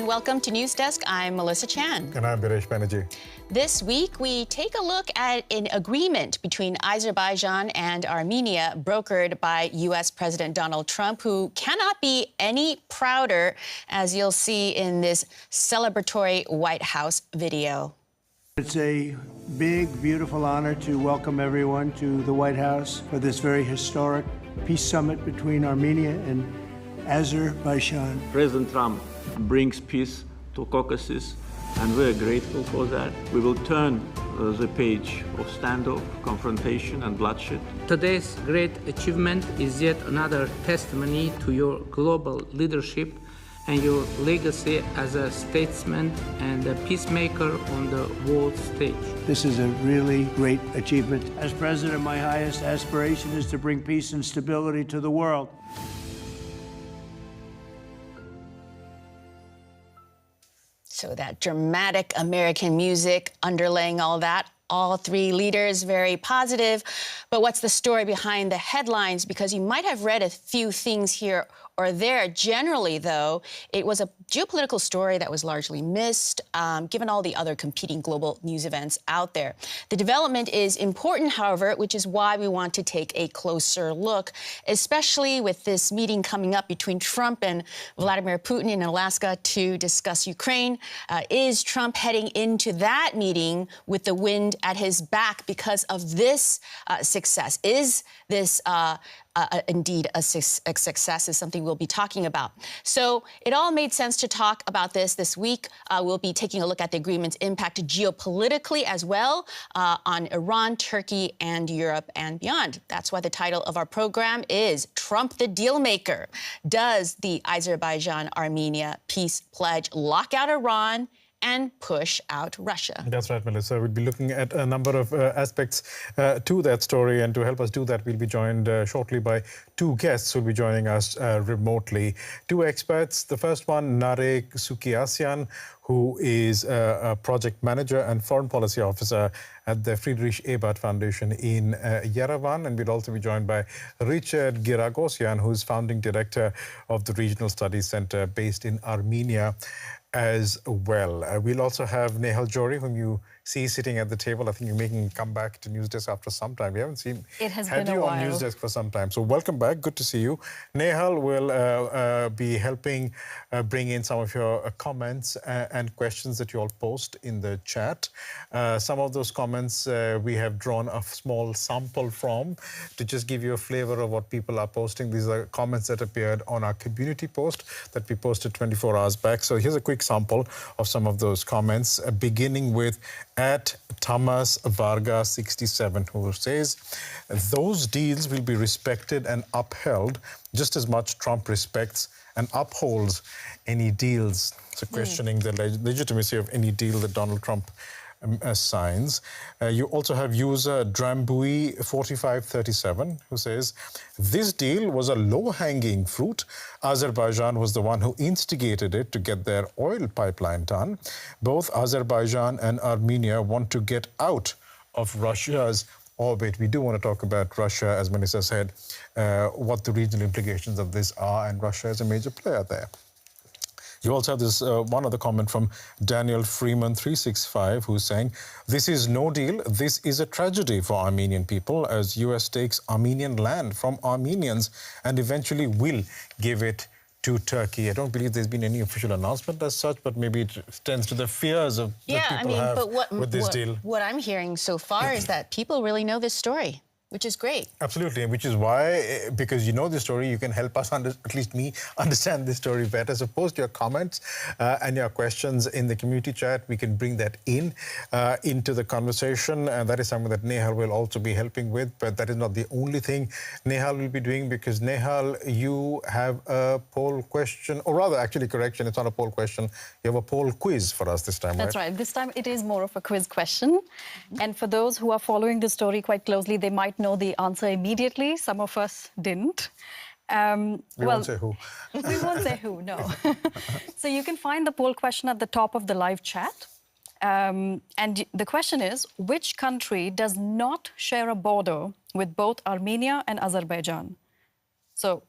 and welcome to News Desk. I'm Melissa Chan. And I'm Biresh Banerjee. This week, we take a look at an agreement between Azerbaijan and Armenia brokered by U.S. President Donald Trump, who cannot be any prouder, as you'll see in this celebratory White House video. It's a big, beautiful honor to welcome everyone to the White House for this very historic peace summit between Armenia and Azerbaijan. President Trump brings peace to Caucasus, and we're grateful for that. We will turn the page of standoff, confrontation, and bloodshed. Today's great achievement is yet another testimony to your global leadership and your legacy as a statesman and a peacemaker on the world stage. This is a really great achievement. As president, my highest aspiration is to bring peace and stability to the world. So that dramatic American music underlaying all that. All three leaders very positive. But what's the story behind the headlines? Because you might have read a few things here or there. Generally, though, it was a geopolitical story that was largely missed, given all the other competing global news events out there. The development is important, however, which is why we want to take a closer look, especially with this meeting coming up between Trump and Vladimir Putin in Alaska to discuss Ukraine. Is Trump heading into that meeting with the wind at his back because of this success? Is this indeed a success is something we'll be talking about. So it all made sense to talk about this week. We'll be taking a look at the agreement's impact geopolitically as well on Iran, Turkey, and Europe and beyond. That's why the title of our program is Trump the Dealmaker. Does the Azerbaijan-Armenia peace pledge lock out Iran and push out Russia? That's right, Melissa. We'll be looking at a number of aspects to that story. And to help us do that, we'll be joined shortly by two guests who will be joining us remotely. Two experts. The first one, Narek Sukiasyan, who is a project manager and foreign policy officer at the Friedrich Ebert Foundation in Yerevan. And we'll also be joined by Richard Giragosyan, who is founding director of the Regional Studies Center based in Armenia as well. We'll also have Nehal Johri, whom you see sitting at the table. I think you're making a comeback to News Desk after some time. We haven't seen it has been a while. On News Desk for some time. So welcome back. Good to see you. Nehal will be helping bring in some of your comments and questions that you all post in the chat. Some of those comments we have drawn a small sample from to just give you a flavor of what people are posting. These are comments that appeared on our community post that we posted 24 hours back. So here's a quick sample of some of those comments, beginning with at Thomas Varga 67, who says, those deals will be respected and upheld just as much Trump respects and upholds any deals. So questioning the legitimacy of any deal that Donald Trump signs. You also have user Drambui 4537 who says, this deal was a low-hanging fruit. Azerbaijan was the one who instigated it to get their oil pipeline done. Both Azerbaijan and Armenia want to get out of Russia's orbit. We do want to talk about Russia, as Melissa said, what the regional implications of this are, and Russia is a major player there. You also have this one other comment from Daniel Freeman 365, who's saying, this is no deal. This is a tragedy for Armenian people as US takes Armenian land from Armenians and eventually will give it to Turkey. I don't believe there's been any official announcement as such, but maybe it tends to the fears of that people have with this deal. What I'm hearing so far is that people really know this story, which is great. Absolutely, which is why, because you know the story, you can help us, at least me, understand this story better. So post your comments and your questions in the community chat. We can bring that into the conversation. And that is something that Nehal will also be helping with. But that is not the only thing Nehal will be doing, because Nehal, you have a poll question, or rather, actually, correction, it's not a poll question. You have a poll quiz for us this time, That's right. This time it is more of a quiz question. And for those who are following the story quite closely, they might know the answer immediately. Some of us didn't. We won't say who. We won't say who, no. So you can find the poll question at the top of the live chat. And the question is, which country does not share a border with both Armenia and Azerbaijan? So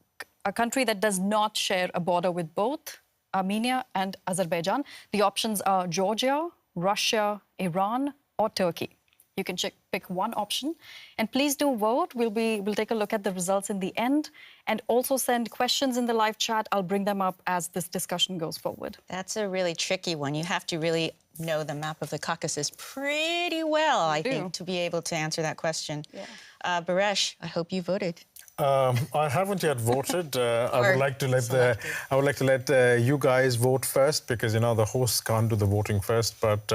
a country that does not share a border with both Armenia, and Azerbaijan. The options are Georgia, Russia, Iran, or Turkey. You can pick one option. And please do vote. We'll take a look at the results in the end. And also send questions in the live chat. I'll bring them up as this discussion goes forward. That's a really tricky one. You have to really know the map of the Caucasus pretty well, I think, to be able to answer that question. Yeah. Baresh, I hope you voted. I haven't yet voted. I would like to let you guys vote first, because you know the hosts can't do the voting first. But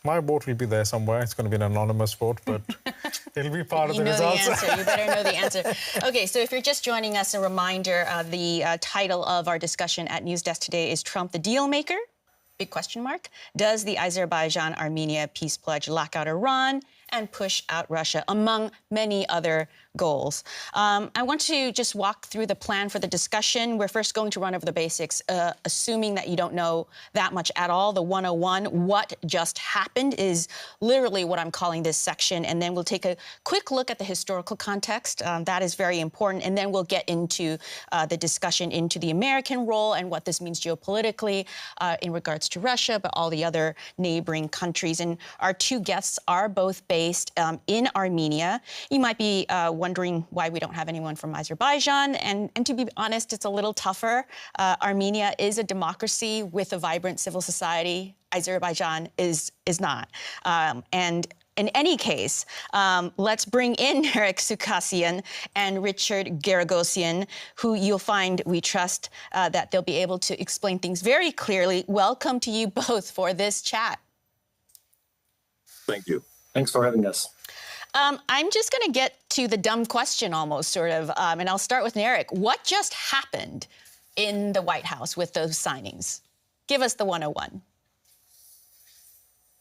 my vote will be there somewhere. It's going to be an anonymous vote, but it'll be part of the results. You know the answer. You better know the answer. Okay, so if you're just joining us, a reminder: the title of our discussion at News Desk today is "Trump the Deal Maker?" Big question mark. Does the Azerbaijan-Armenia peace pledge lock out Iran and push out Russia, among many other goals? I want to just walk through the plan for the discussion. We're first going to run over the basics, assuming that you don't know that much at all. The 101, what just happened, is literally what I'm calling this section. And then we'll take a quick look at the historical context. That is very important. And then we'll get into the discussion into the American role and what this means geopolitically in regards to Russia, but all the other neighboring countries. And our two guests are both based in Armenia. You might be wondering why we don't have anyone from Azerbaijan. And to be honest, it's a little tougher. Armenia is a democracy with a vibrant civil society. Azerbaijan is not. And in any case, let's bring in Eric Sukasian and Richard Garagosian, who you'll find we trust that they'll be able to explain things very clearly. Welcome to you both for this chat. Thank you. Thanks for having us. I'm just going to get to the dumb question almost, sort of, and I'll start with Eric. What just happened in the White House with those signings? Give us the 101.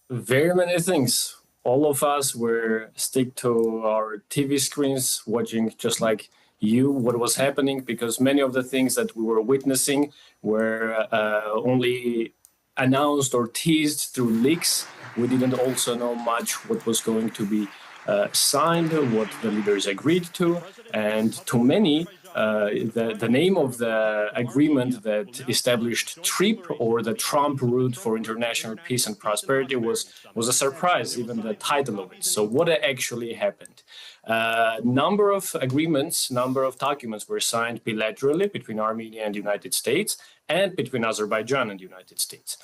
Very many things. All of us were stick to our TV screens, watching just like you what was happening, because many of the things that we were witnessing were only announced or teased through leaks. We didn't also know much what was going to be signed, what the leaders agreed to, and to many, the name of the agreement that established TRIP, or the Trump route for international peace and prosperity, was a surprise, even the title of it. So what actually happened? Number of agreements, number of documents were signed bilaterally between Armenia and the United States, and between Azerbaijan and the United States.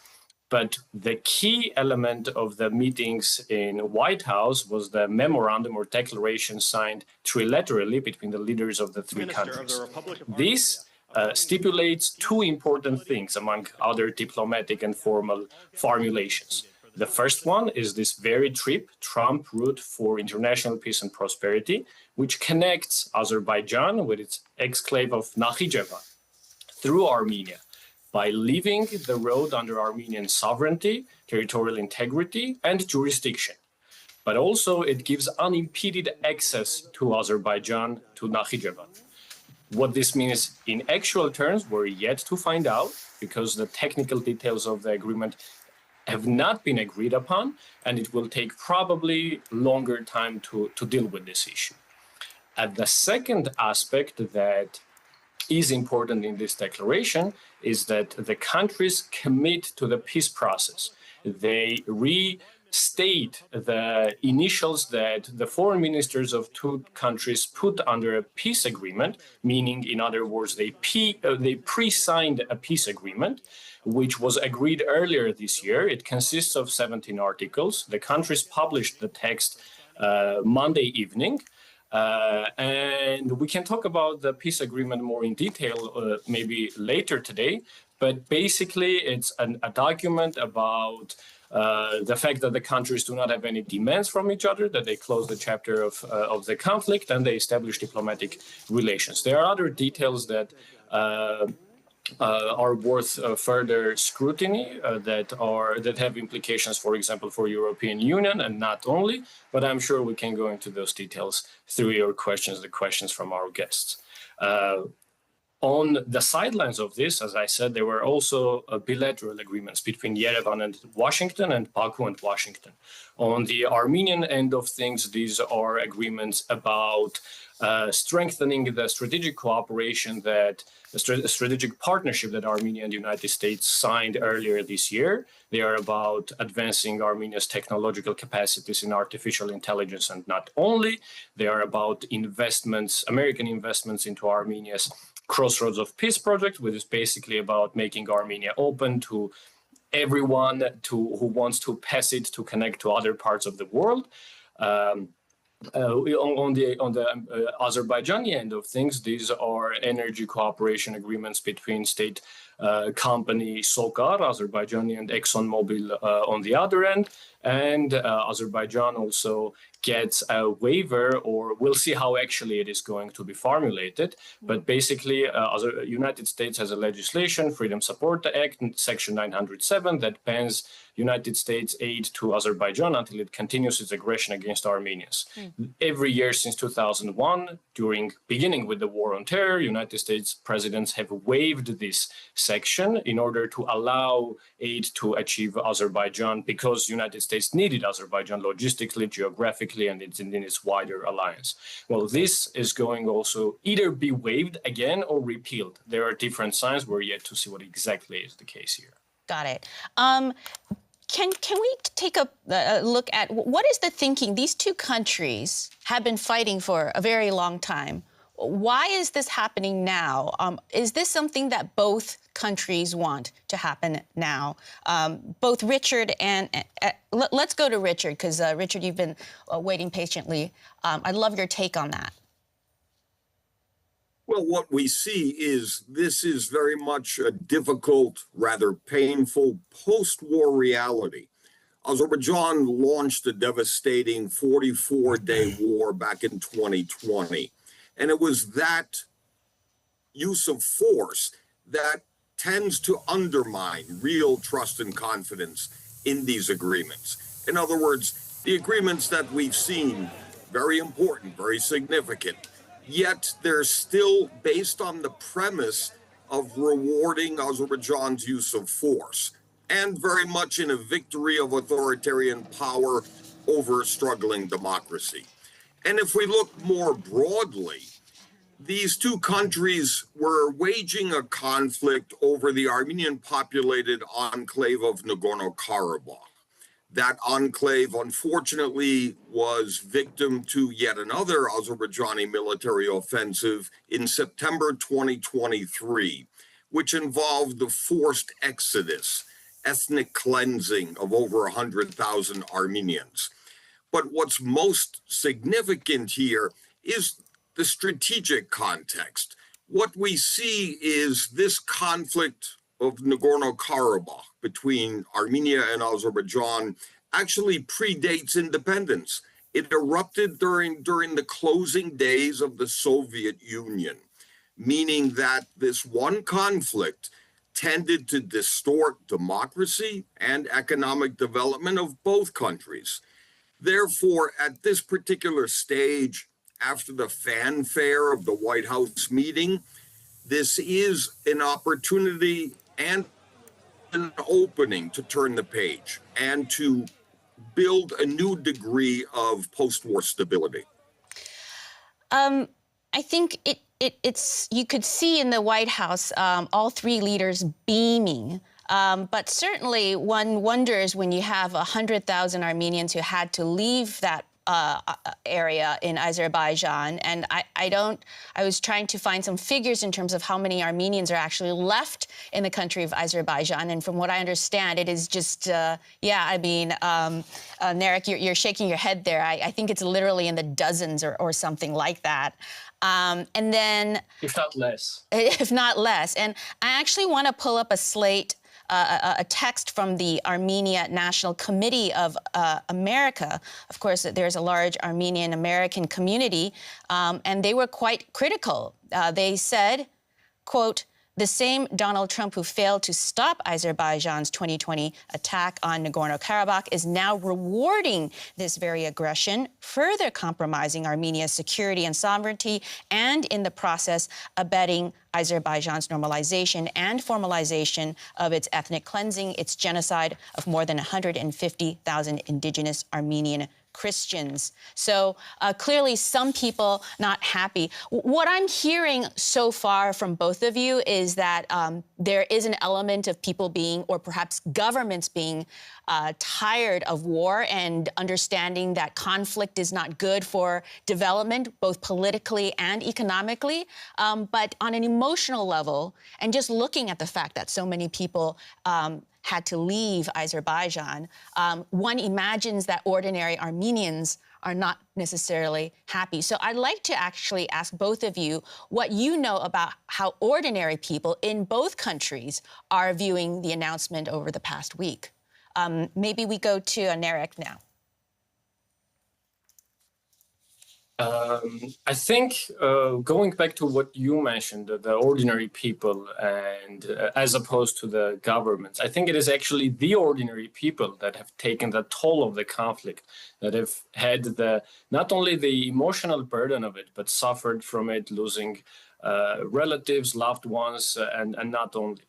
But the key element of the meetings in White House was the memorandum or declaration signed trilaterally between the leaders of the three countries. This stipulates two important things, among other diplomatic and formal formulations. The first one is this very TRIP, Trump route for international peace and prosperity, which connects Azerbaijan with its exclave of Nakhichevan through Armenia, by leaving the road under Armenian sovereignty, territorial integrity, and jurisdiction. But also it gives unimpeded access to Azerbaijan, to Nakhichevan. What this means in actual terms, we're yet to find out, because the technical details of the agreement have not been agreed upon, and it will take probably longer time to deal with this issue. The second aspect that is important in this declaration is that the countries commit to the peace process. They restate the initials that the foreign ministers of two countries put under a peace agreement, meaning, in other words, they pre-signed a peace agreement, which was agreed earlier this year. It consists of 17 articles. The countries published the text Monday evening. And we can talk about the peace agreement more in detail maybe later today, but basically it's a document about the fact that the countries do not have any demands from each other, that they close the chapter of the conflict, and they establish diplomatic relations. There are other details that are worth further scrutiny that have implications, for example, for European Union, and not only, but I'm sure we can go into those details through your questions, the questions from our guests. On the sidelines of this, as I said, there were also bilateral agreements between Yerevan and Washington and Baku and Washington. On the Armenian end of things, these are agreements about strengthening the strategic cooperation that the strategic partnership that Armenia and the United States signed earlier this year. They are about advancing Armenia's technological capacities in artificial intelligence, and not only. They are about investments, American investments into Armenia's Crossroads of Peace project, which is basically about making Armenia open to everyone who wants to pass it to connect to other parts of the world. On the Azerbaijani end of things, these are energy cooperation agreements between state company SOCAR, Azerbaijani, and ExxonMobil on the other end. And Azerbaijan also gets a waiver, or we'll see how actually it is going to be formulated. But basically, United States has a legislation, Freedom Support Act, Section 907, that bans United States aid to Azerbaijan until it continues its aggression against Armenians. Every year since 2001, beginning with the war on terror, United States presidents have waived this section in order to allow aid to achieve Azerbaijan, because United States needed Azerbaijan logistically, geographically, and it's in its wider alliance. Well, this is going also either be waived again or repealed. There are different signs. We're yet to see what exactly is the case here. Got it. Can we take a look at what is the thinking? These two countries have been fighting for a very long time. Why is this happening now? Is this something that both countries want to happen now? Both Richard and let's go to Richard, because Richard, you've been waiting patiently. I'd love your take on that. Well, what we see is this is very much a difficult, rather painful post-war reality. Azerbaijan launched a devastating 44-day war back in 2020. And it was that use of force that tends to undermine real trust and confidence in these agreements. In other words, the agreements that we've seen, very important, very significant, yet they're still based on the premise of rewarding Azerbaijan's use of force, and very much in a victory of authoritarian power over struggling democracy. And if we look more broadly, these two countries were waging a conflict over the Armenian-populated enclave of Nagorno-Karabakh. That enclave, unfortunately, was victim to yet another Azerbaijani military offensive in September 2023, which involved the forced exodus, ethnic cleansing of over 100,000 Armenians. But what's most significant here is the strategic context. What we see is this conflict of Nagorno-Karabakh between Armenia and Azerbaijan actually predates independence. It erupted during the closing days of the Soviet Union, meaning that this one conflict tended to distort democracy and economic development of both countries. Therefore, at this particular stage, after the fanfare of the White House meeting, this is an opportunity and an opening to turn the page and to build a new degree of post-war stability. I think it's you could see in the White House all three leaders beaming. But certainly one wonders when you have 100,000 Armenians who had to leave that area in Azerbaijan, and I was trying to find some figures in terms of how many Armenians are actually left in the country of Azerbaijan, and from what I understand, it is just, Narek, you're shaking your head there. I think it's literally in the dozens or something like that. And then... If not less. If not less. And I actually want to pull up a slate, a text from the Armenia National Committee of America. Of course, there's a large Armenian-American community, and they were quite critical. They said, quote, The same Donald Trump who failed to stop Azerbaijan's 2020 attack on Nagorno-Karabakh is now rewarding this very aggression, further compromising Armenia's security and sovereignty, and in the process abetting Azerbaijan's normalization and formalization of its ethnic cleansing, its genocide of more than 150,000 indigenous Armenian Christians. So clearly some people not happy. What I'm hearing so far from both of you is that there is an element of people being, or perhaps governments being, tired of war and understanding that conflict is not good for development, both politically and economically. But on an emotional level, and just looking at the fact that so many people had to leave Azerbaijan, one imagines that ordinary Armenians are not necessarily happy. So I'd like to actually ask both of you what you know about how ordinary people in both countries are viewing the announcement over the past week. Maybe we go to Narek now. I think going back to what you mentioned, the ordinary people, and as opposed to the governments, I think it is actually the ordinary people that have taken the toll of the conflict, that have had not only the emotional burden of it, but suffered from it, losing relatives, loved ones, and not only.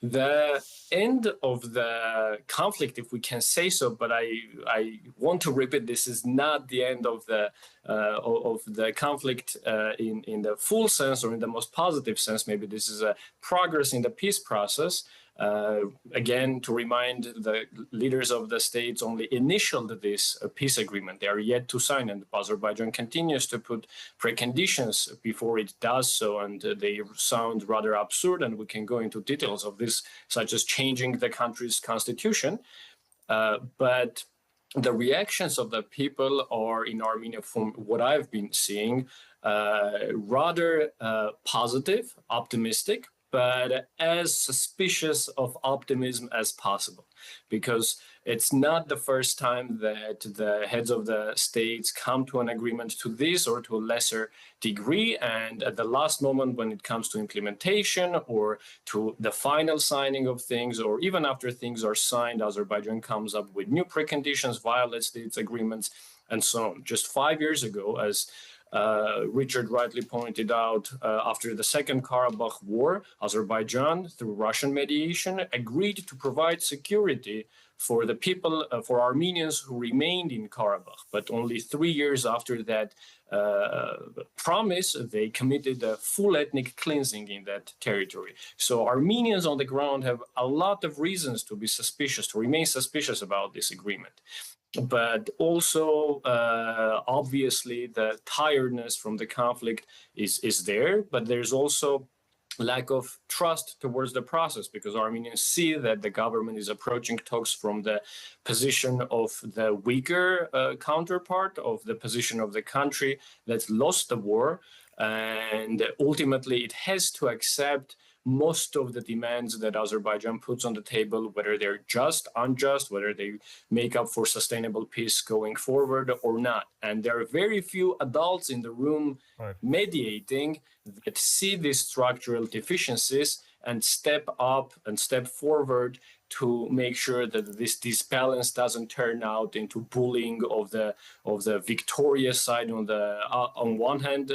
The end of the conflict, if we can say so, but I want to repeat, this is not the end of the conflict in the full sense, or in the most positive sense. Maybe this is a progress in the peace process. Again, to remind the leaders of the states only initialed this peace agreement. They are yet to sign, and Azerbaijan continues to put preconditions before it does so, and they sound rather absurd, and we can go into details of this, such as changing the country's constitution. But the reactions of the people are, in Armenia, from what I've been seeing, rather positive, optimistic, but as suspicious of optimism as possible, because it's not the first time that the heads of the states come to an agreement to this or to a lesser degree, and at the last moment when it comes to implementation or to the final signing of things, or even after things are signed, Azerbaijan comes up with new preconditions, violates its agreements, and so on. Just 5 years ago, as Richard rightly pointed out, after the Second Karabakh War, Azerbaijan, through Russian mediation, agreed to provide security for the people, for Armenians who remained in Karabakh. But only 3 years after that promise, they committed a full ethnic cleansing in that territory. So Armenians on the ground have a lot of reasons to be suspicious, to remain suspicious about this agreement. But also, obviously, the tiredness from the conflict is there, but there's also lack of trust towards the process, because Armenians see that the government is approaching talks from the position of the weaker counterpart, of the position of the country that's lost the war, and ultimately it has to accept most of the demands that Azerbaijan puts on the table, whether they're just, unjust, whether they make up for sustainable peace going forward or not. And there are very few adults in the room mediating that see these structural deficiencies and step up and step forward to make sure that this disbalance doesn't turn out into bullying of the victorious side on one hand,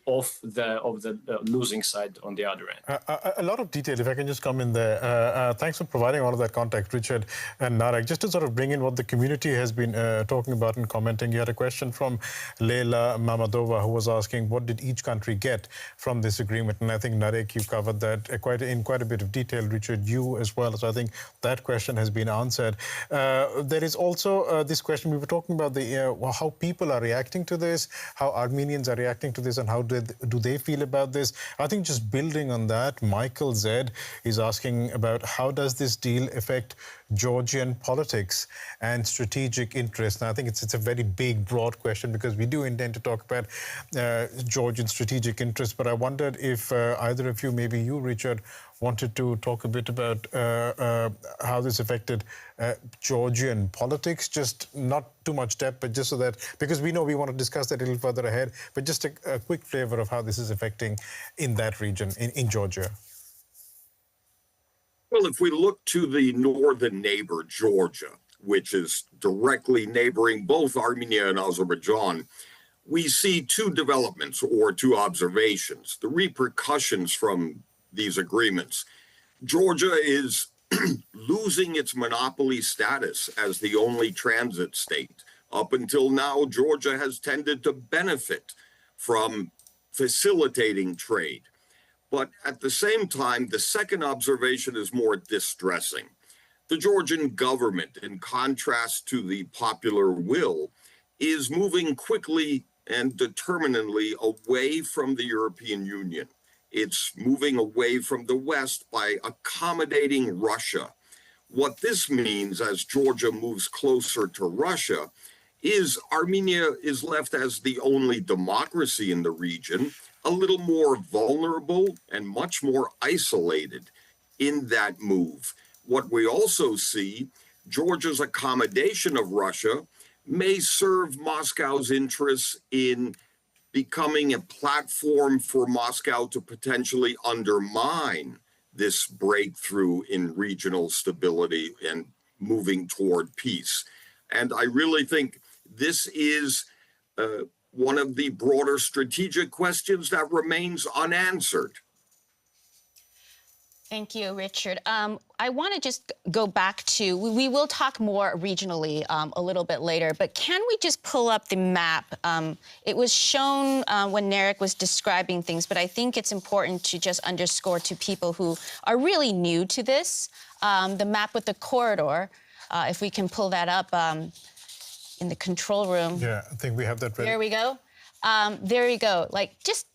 of the losing side on the other end. A lot of detail, if I can just come in there. Thanks for providing all of that context, Richard and Narek. Just to sort of bring in what the community has been talking about and commenting, you had a question from Leila Mamadova, who was asking, what did each country get from this agreement? And I think, Narek, you covered that in quite a bit of detail. Richard, you as well. So I think that question has been answered. There is also this question, we were talking about how people are reacting to this, how Armenians are reacting to this, and how do they feel about this. I think just building on that, Michael Z is asking about how does this deal affect Georgian politics and strategic interests. Now, I think it's a very big, broad question because we do intend to talk about Georgian strategic interests, but I wondered if either of you, maybe you, Richard, wanted to talk a bit about how this affected Georgian politics, just not too much depth, but just so that, because we know we want to discuss that a little further ahead, but just a quick flavor of how this is affecting in that region, in Georgia. Well, if we look to the northern neighbor, Georgia, which is directly neighboring both Armenia and Azerbaijan, we see two developments or two observations, the repercussions from these agreements. Georgia is losing its monopoly status as the only transit state. Up until now, Georgia has tended to benefit from facilitating trade. But at the same time, the second observation is more distressing. The Georgian government, in contrast to the popular will, is moving quickly and determinedly away from the European Union. It's moving away from the West by accommodating Russia. What this means as Georgia moves closer to Russia is Armenia is left as the only democracy in the region, a little more vulnerable and much more isolated in that move. What we also see, Georgia's accommodation of Russia may serve Moscow's interests in becoming a platform for Moscow to potentially undermine this breakthrough in regional stability and moving toward peace. And I really think this is one of the broader strategic questions that remains unanswered. Thank you, Richard. I want to just go back to, we will talk more regionally a little bit later, but can we just pull up the map? It was shown when Narek was describing things, but I think it's important to just underscore to people who are really new to this, the map with the corridor, if we can pull that up in the control room. Yeah, I think we have that ready. There we go. There you go. Like, just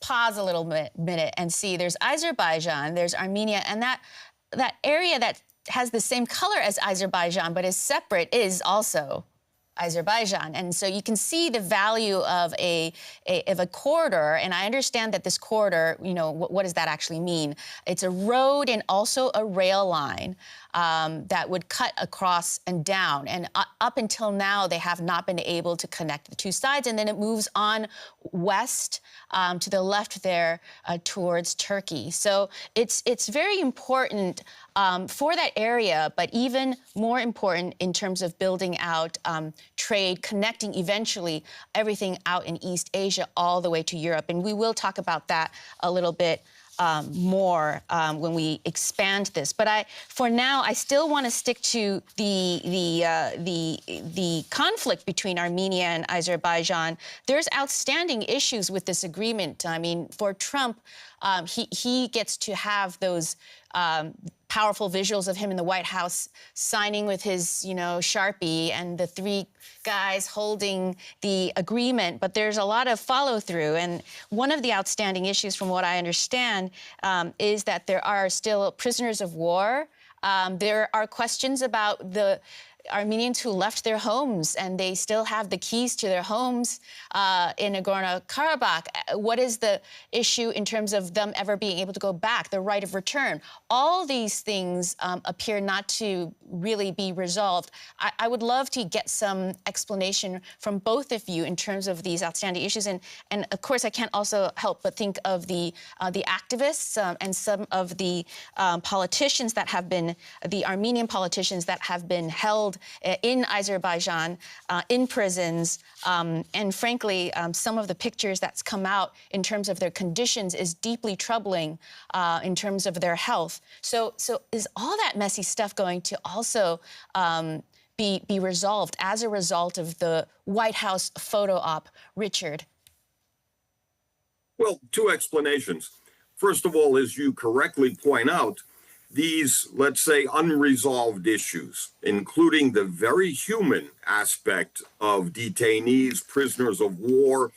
pause a little minute and see. There's Azerbaijan, there's Armenia, and that area that has the same color as Azerbaijan but is separate is also Azerbaijan. And so you can see the value of a corridor, and I understand that this corridor, you know, what does that actually mean? It's a road and also a rail line that would cut across and down. And up until now, they have not been able to connect the two sides. And then it moves on west to the left there towards Turkey. So it's very important for that area, but even more important in terms of building out trade, connecting eventually everything out in East Asia all the way to Europe. And we will talk about that a little bit more when we expand this. But for now, I still want to stick to the conflict between Armenia and Azerbaijan. There's outstanding issues with this agreement. I mean, for Trump, he gets to have those powerful visuals of him in the White House signing with his, Sharpie and the three guys holding the agreement. But there's a lot of follow through. And one of the outstanding issues, from what I understand, is that there are still prisoners of war. There are questions about the Armenians who left their homes and they still have the keys to their homes in Nagorno-Karabakh. What is the issue in terms of them ever being able to go back, the right of return? All these things appear not to really be resolved. I would love to get some explanation from both of you in terms of these outstanding issues. And of course, I can't also help but think of the activists and some of the politicians that have been, the Armenian politicians that have been held in Azerbaijan, in prisons, and frankly, some of the pictures that's come out in terms of their conditions is deeply troubling in terms of their health. So is all that messy stuff going to also be resolved as a result of the White House photo op? Richard? Well, two explanations. First of all, as you correctly point out, these, let's say, unresolved issues, including the very human aspect of detainees, prisoners of war,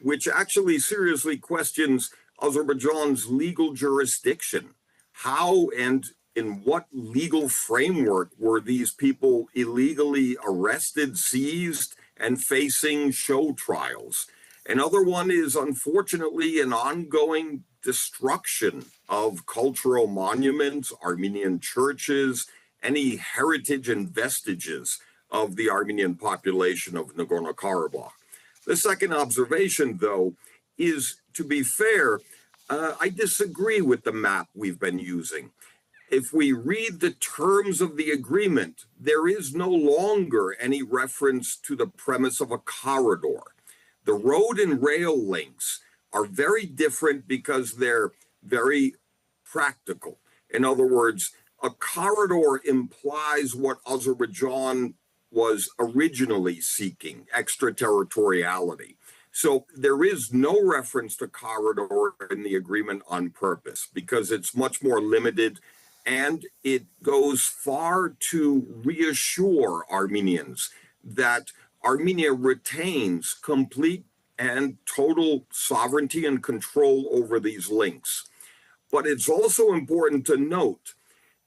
which actually seriously questions Azerbaijan's legal jurisdiction. How and in what legal framework were these people illegally arrested, seized, and facing show trials. Another one is, unfortunately, an ongoing destruction of cultural monuments, Armenian churches, any heritage and vestiges of the Armenian population of Nagorno-Karabakh. The second observation, though, is, to be fair, I disagree with the map we've been using. If we read the terms of the agreement, there is no longer any reference to the premise of a corridor. The road and rail links are very different because they're very practical. In other words, a corridor implies what Azerbaijan was originally seeking, extraterritoriality. So there is no reference to corridor in the agreement on purpose because it's much more limited, and it goes far to reassure Armenians that Armenia retains complete and total sovereignty and control over these links. But it's also important to note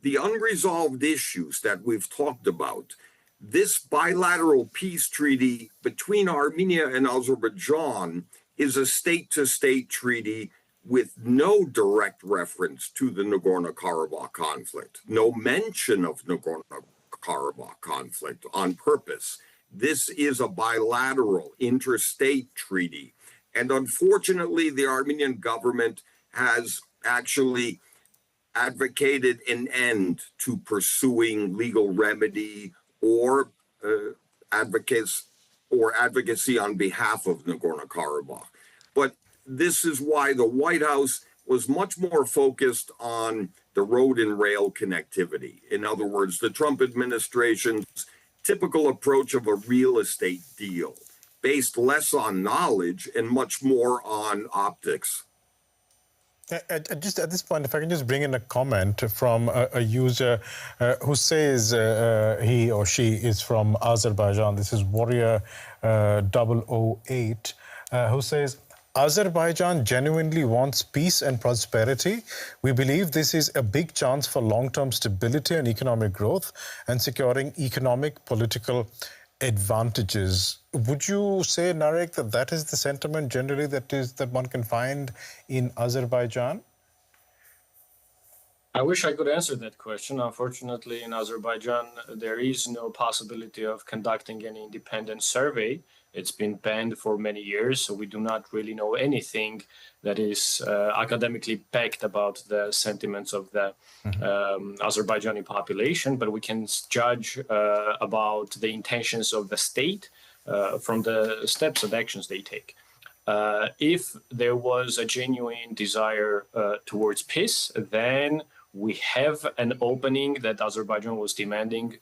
the unresolved issues that we've talked about. This bilateral peace treaty between Armenia and Azerbaijan is a state-to-state treaty with no direct reference to the Nagorno-Karabakh conflict, no mention of Nagorno-Karabakh conflict on purpose. This is a bilateral interstate treaty. And unfortunately, the Armenian government has actually advocated an end to pursuing legal remedy or advocacy on behalf of Nagorno-Karabakh. But this is why the White House was much more focused on the road and rail connectivity. In other words, the Trump administration's typical approach of a real estate deal, based less on knowledge and much more on optics. Just at this point, if I can just bring in a comment from a user who says he or she is from Azerbaijan. This is Warrior 008, who says, Azerbaijan genuinely wants peace and prosperity. We believe this is a big chance for long-term stability and economic growth and securing economic, political advantages. Would you say, Narek, that that is the sentiment generally that one can find in Azerbaijan? I wish I could answer that question. Unfortunately, in Azerbaijan, there is no possibility of conducting any independent survey. It's been banned for many years, so we do not really know anything that is academically backed about the sentiments of the Azerbaijani population, but we can judge about the intentions of the state from the steps and actions they take. If there was a genuine desire towards peace, then we have an opening that Azerbaijan was demanding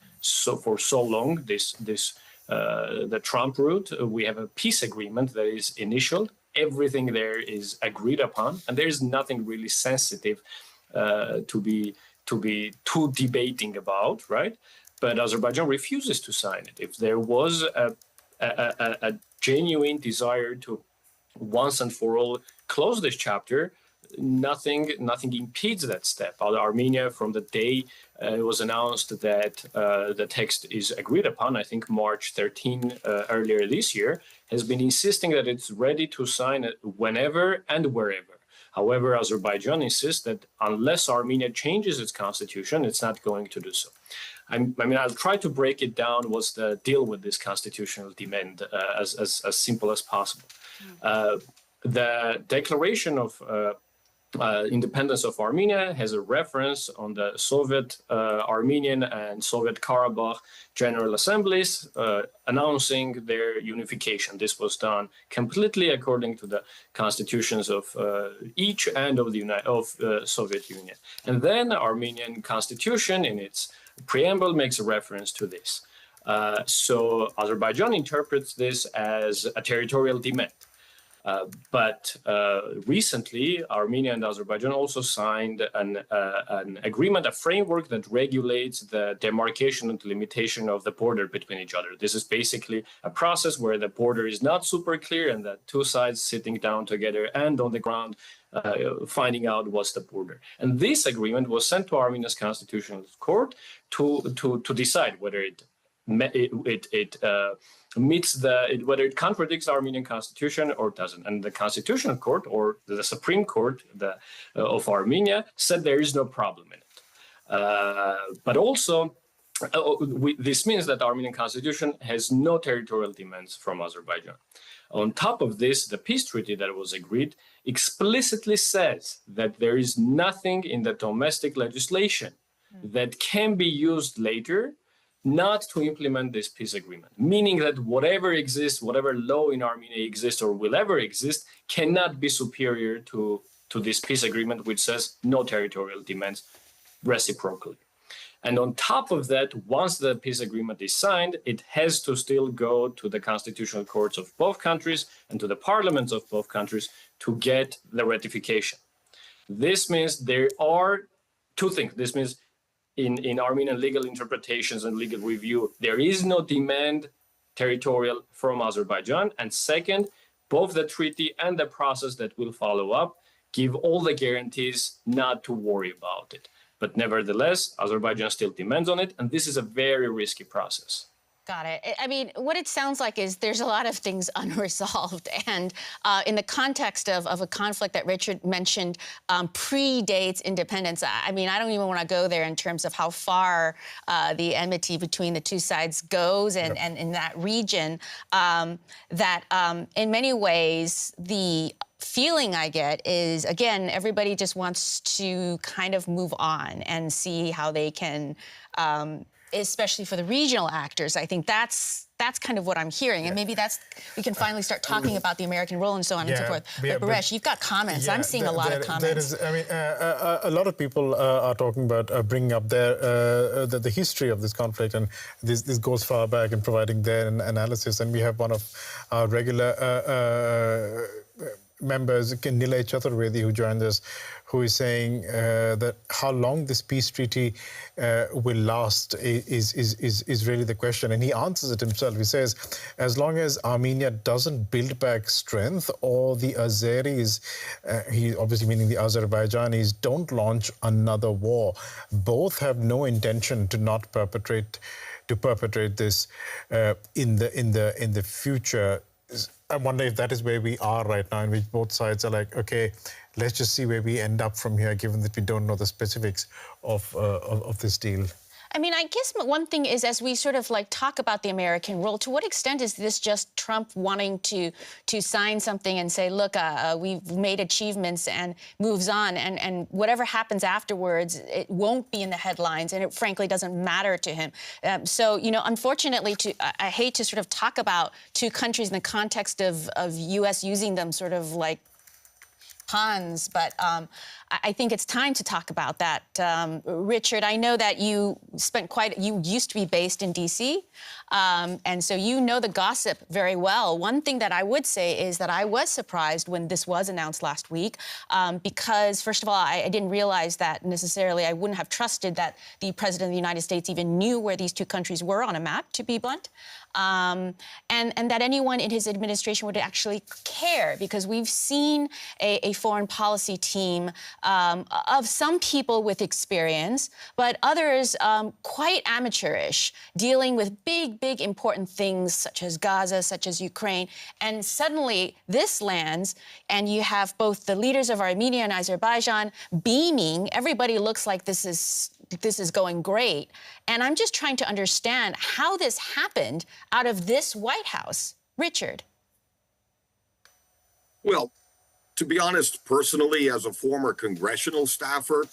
for so long, the Trump route. We have a peace agreement that is initialed. Everything there is agreed upon, and there is nothing really sensitive to be too debating about, right? But Azerbaijan refuses to sign it. If there was a genuine desire to once and for all close this chapter, nothing impedes that step. Armenia, from the day it was announced that the text is agreed upon, I think March 13 earlier this year, has been insisting that it's ready to sign it whenever and wherever. However, Azerbaijan insists that unless Armenia changes its constitution, it's not going to do so. I mean, I'll try to break it down. What's the deal with this constitutional demand as simple as possible? The declaration of independence of Armenia has a reference on the Soviet Armenian and Soviet Karabakh General Assemblies announcing their unification. This was done completely according to the constitutions of each end of the Soviet Union. And then the Armenian constitution in its preamble makes a reference to this. So Azerbaijan interprets this as a territorial demand. But recently, Armenia and Azerbaijan also signed an agreement, a framework that regulates the demarcation and limitation of the border between each other. This is basically a process where the border is not super clear and the two sides sitting down together and on the ground finding out what's the border. And this agreement was sent to Armenia's constitutional court to decide whether it meets whether it contradicts the Armenian constitution or doesn't. And the constitutional court, or the Supreme Court of Armenia, said there is no problem in it. But also, this means that the Armenian constitution has no territorial demands from Azerbaijan. On top of this, the peace treaty that was agreed explicitly says that there is nothing in the domestic legislation that can be used later not to implement this peace agreement, meaning that whatever exists, whatever law in Armenia exists or will ever exist, cannot be superior to this peace agreement, which says no territorial demands reciprocally. And on top of that, once the peace agreement is signed, it has to still go to the constitutional courts of both countries and to the parliaments of both countries to get the ratification. This means there are two things. This means in Armenian legal interpretations and legal review, there is no demand territorial from Azerbaijan. And second, both the treaty and the process that will follow up give all the guarantees not to worry about it. But nevertheless, Azerbaijan still demands on it, and this is a very risky process. Got it. I mean, what it sounds like is there's a lot of things unresolved. And in the context of a conflict that Richard mentioned predates independence, I mean, I don't even want to go there in terms of how far the enmity between the two sides goes and in that region, that in many ways the feeling I get is, again, everybody just wants to kind of move on and see how they can, especially for the regional actors. I think that's kind of what I'm hearing. And maybe we can finally start talking about the American role and so on and so forth. But Baresh, you've got comments. I'm seeing a lot of comments. A lot of people are talking about bringing up the history of this conflict, and this goes far back in providing their analysis. And we have one of our regular members, Nilay Chaturvedi, who joined us, who is saying that how long this peace treaty will last is really the question. And he answers it himself. He says, as long as Armenia doesn't build back strength, or the Azeris, he obviously meaning the Azerbaijanis, don't launch another war, both have no intention to not perpetrate this in the future. I wonder if that is where we are right now, in which both sides are like, okay, let's just see where we end up from here, given that we don't know the specifics of this deal. I mean, I guess one thing is, as we sort of like talk about the American role, to what extent is this just Trump wanting to sign something and say, look, we've made achievements and moves on, and whatever happens afterwards, it won't be in the headlines, and it frankly doesn't matter to him. So, you know, unfortunately, I hate to sort of talk about two countries in the context of U.S. using them sort of like pawns, but I think it's time to talk about that. Richard, I know that you used to be based in D.C., and so you know the gossip very well. One thing that I would say is that I was surprised when this was announced last week, because, first of all, I didn't realize that necessarily. I wouldn't have trusted that the President of the United States even knew where these two countries were on a map, to be blunt. And that anyone in his administration would actually care, because we've seen a foreign policy team of some people with experience, but others quite amateurish, dealing with big, important things such as Gaza, such as Ukraine. And suddenly this lands, and you have both the leaders of Armenia and Azerbaijan beaming. Everybody looks like this is going great. And I'm just trying to understand how this happened out of this White House. Richard. Well, to be honest, personally, as a former congressional staffer,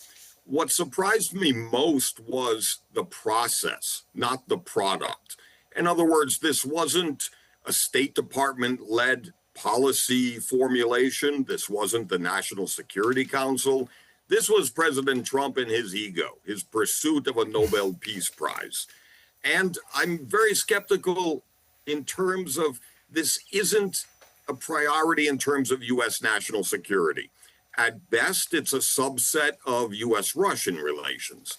what surprised me most was the process, not the product. In other words, this wasn't a State Department-led policy formulation. This wasn't the National Security Council. This was President Trump and his ego, his pursuit of a Nobel Peace Prize. And I'm very skeptical in terms of this isn't a priority in terms of U.S. national security. At best, it's a subset of U.S.-Russian relations.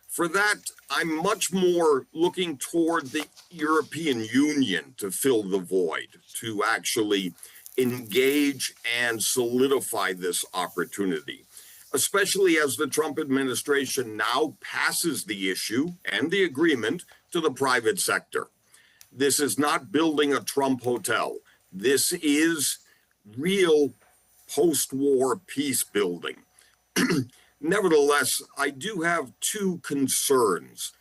For that, I'm much more looking toward the European Union to fill the void, to actually engage and solidify this opportunity, especially as the Trump administration now passes the issue and the agreement to the private sector. This is not building a Trump hotel. This is real post-war peace building. Nevertheless, I do have two concerns,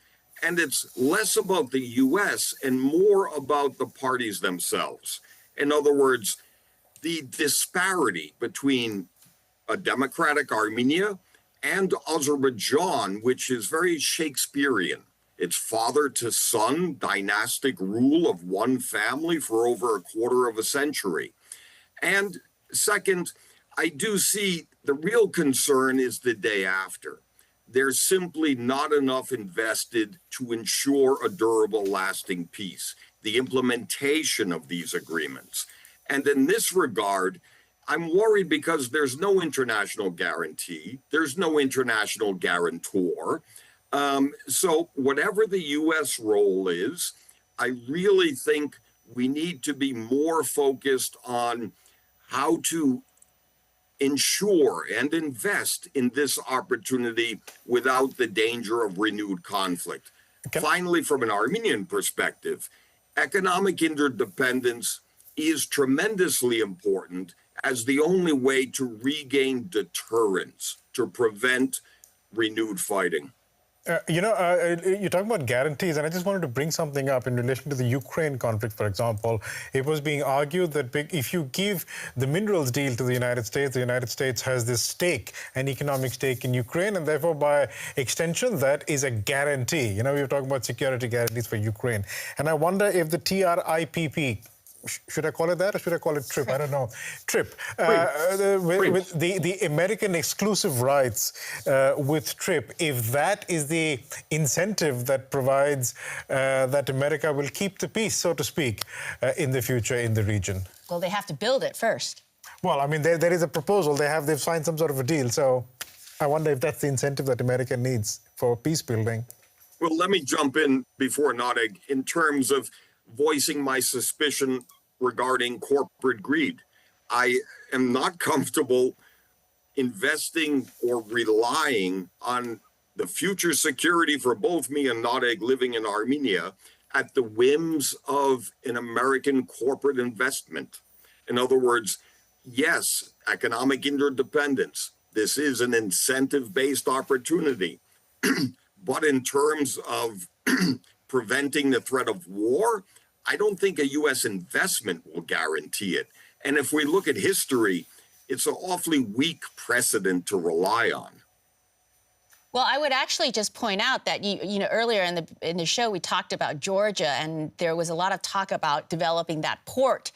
and it's less about the U.S. and more about the parties themselves. In other words, the disparity between a democratic Armenia and Azerbaijan, which is very Shakespearean. It's father to son dynastic rule of one family for over a quarter of a century. And second, I do see the real concern is the day after. There's simply not enough invested to ensure a durable, lasting peace, the implementation of these agreements. And in this regard, I'm worried because there's no international guarantee, there's no international guarantor. So whatever the U.S. role is, I really think we need to be more focused on how to ensure and invest in this opportunity without the danger of renewed conflict. Finally, from an Armenian perspective, economic interdependence is tremendously important as the only way to regain deterrence, to prevent renewed fighting. You're talking about guarantees, and I just wanted to bring something up in relation to the Ukraine conflict, for example. It was being argued that if you give the minerals deal to the United States has this stake, an economic stake in Ukraine, and therefore, by extension, that is a guarantee. We were talking about security guarantees for Ukraine. And I wonder if the TRIPP, should I call it that or should I call it TRIP? I don't know. TRIP. With the American exclusive rights with TRIP, if that is the incentive that provides that America will keep the peace, so to speak, in the future in the region. Well, they have to build it first. Well, I mean, there is a proposal. They've signed some sort of a deal. So I wonder if that's the incentive that America needs for peace building. Well, let me jump in before Nadeg in terms of voicing my suspicion regarding corporate greed. I am not comfortable investing or relying on the future security for both me and Nadeg living in Armenia at the whims of an American corporate investment. In other words, yes, economic interdependence. This is an incentive-based opportunity. But in terms of preventing the threat of war, I don't think a U.S. investment will guarantee it. And if we look at history, it's an awfully weak precedent to rely on. Well, I would actually just point out that earlier in the show we talked about Georgia, and there was a lot of talk about developing that port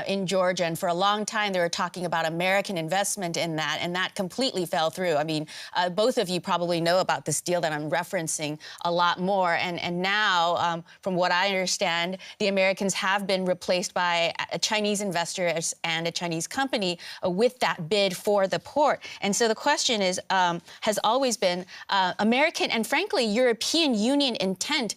in Georgia, and for a long time they were talking about American investment in that, and that completely fell through. I mean, both of you probably know about this deal that I'm referencing a lot more, and now, from what I understand, the Americans have been replaced by a Chinese investor and a Chinese company with that bid for the port. And so the question is, has always been American and, frankly, European Union intent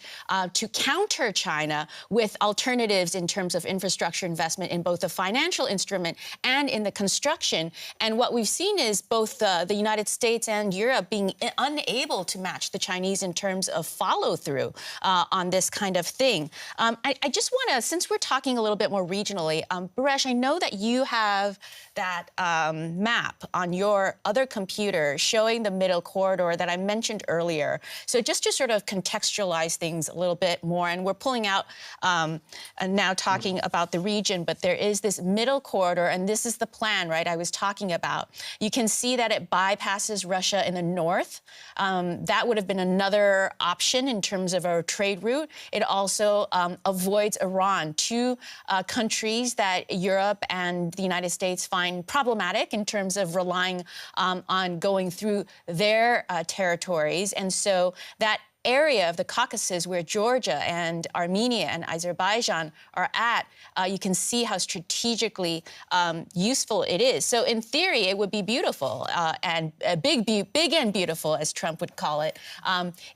to counter China with alternatives in terms of infrastructure investment in both the financial instrument and in the construction. And what we've seen is both the United States and Europe being unable to match the Chinese in terms of follow-through on this kind of thing. I just want to, since we're talking a little bit more regionally, Baresh, I know that you have that map on your other computer showing the middle corridor that I mentioned earlier. So just to sort of contextualize things a little bit more, and we're pulling out and now talking about the region, but there is this middle corridor, and this is the plan, right, I was talking about. You can see that it bypasses Russia in the north. That would have been another option in terms of a trade route. It also avoids Iran, two countries that Europe and the United States find problematic in terms of relying on going through their territories. And so that area of the Caucasus where Georgia and Armenia and Azerbaijan are at, you can see how strategically useful it is. So in theory, it would be beautiful and big and beautiful, as Trump would call it,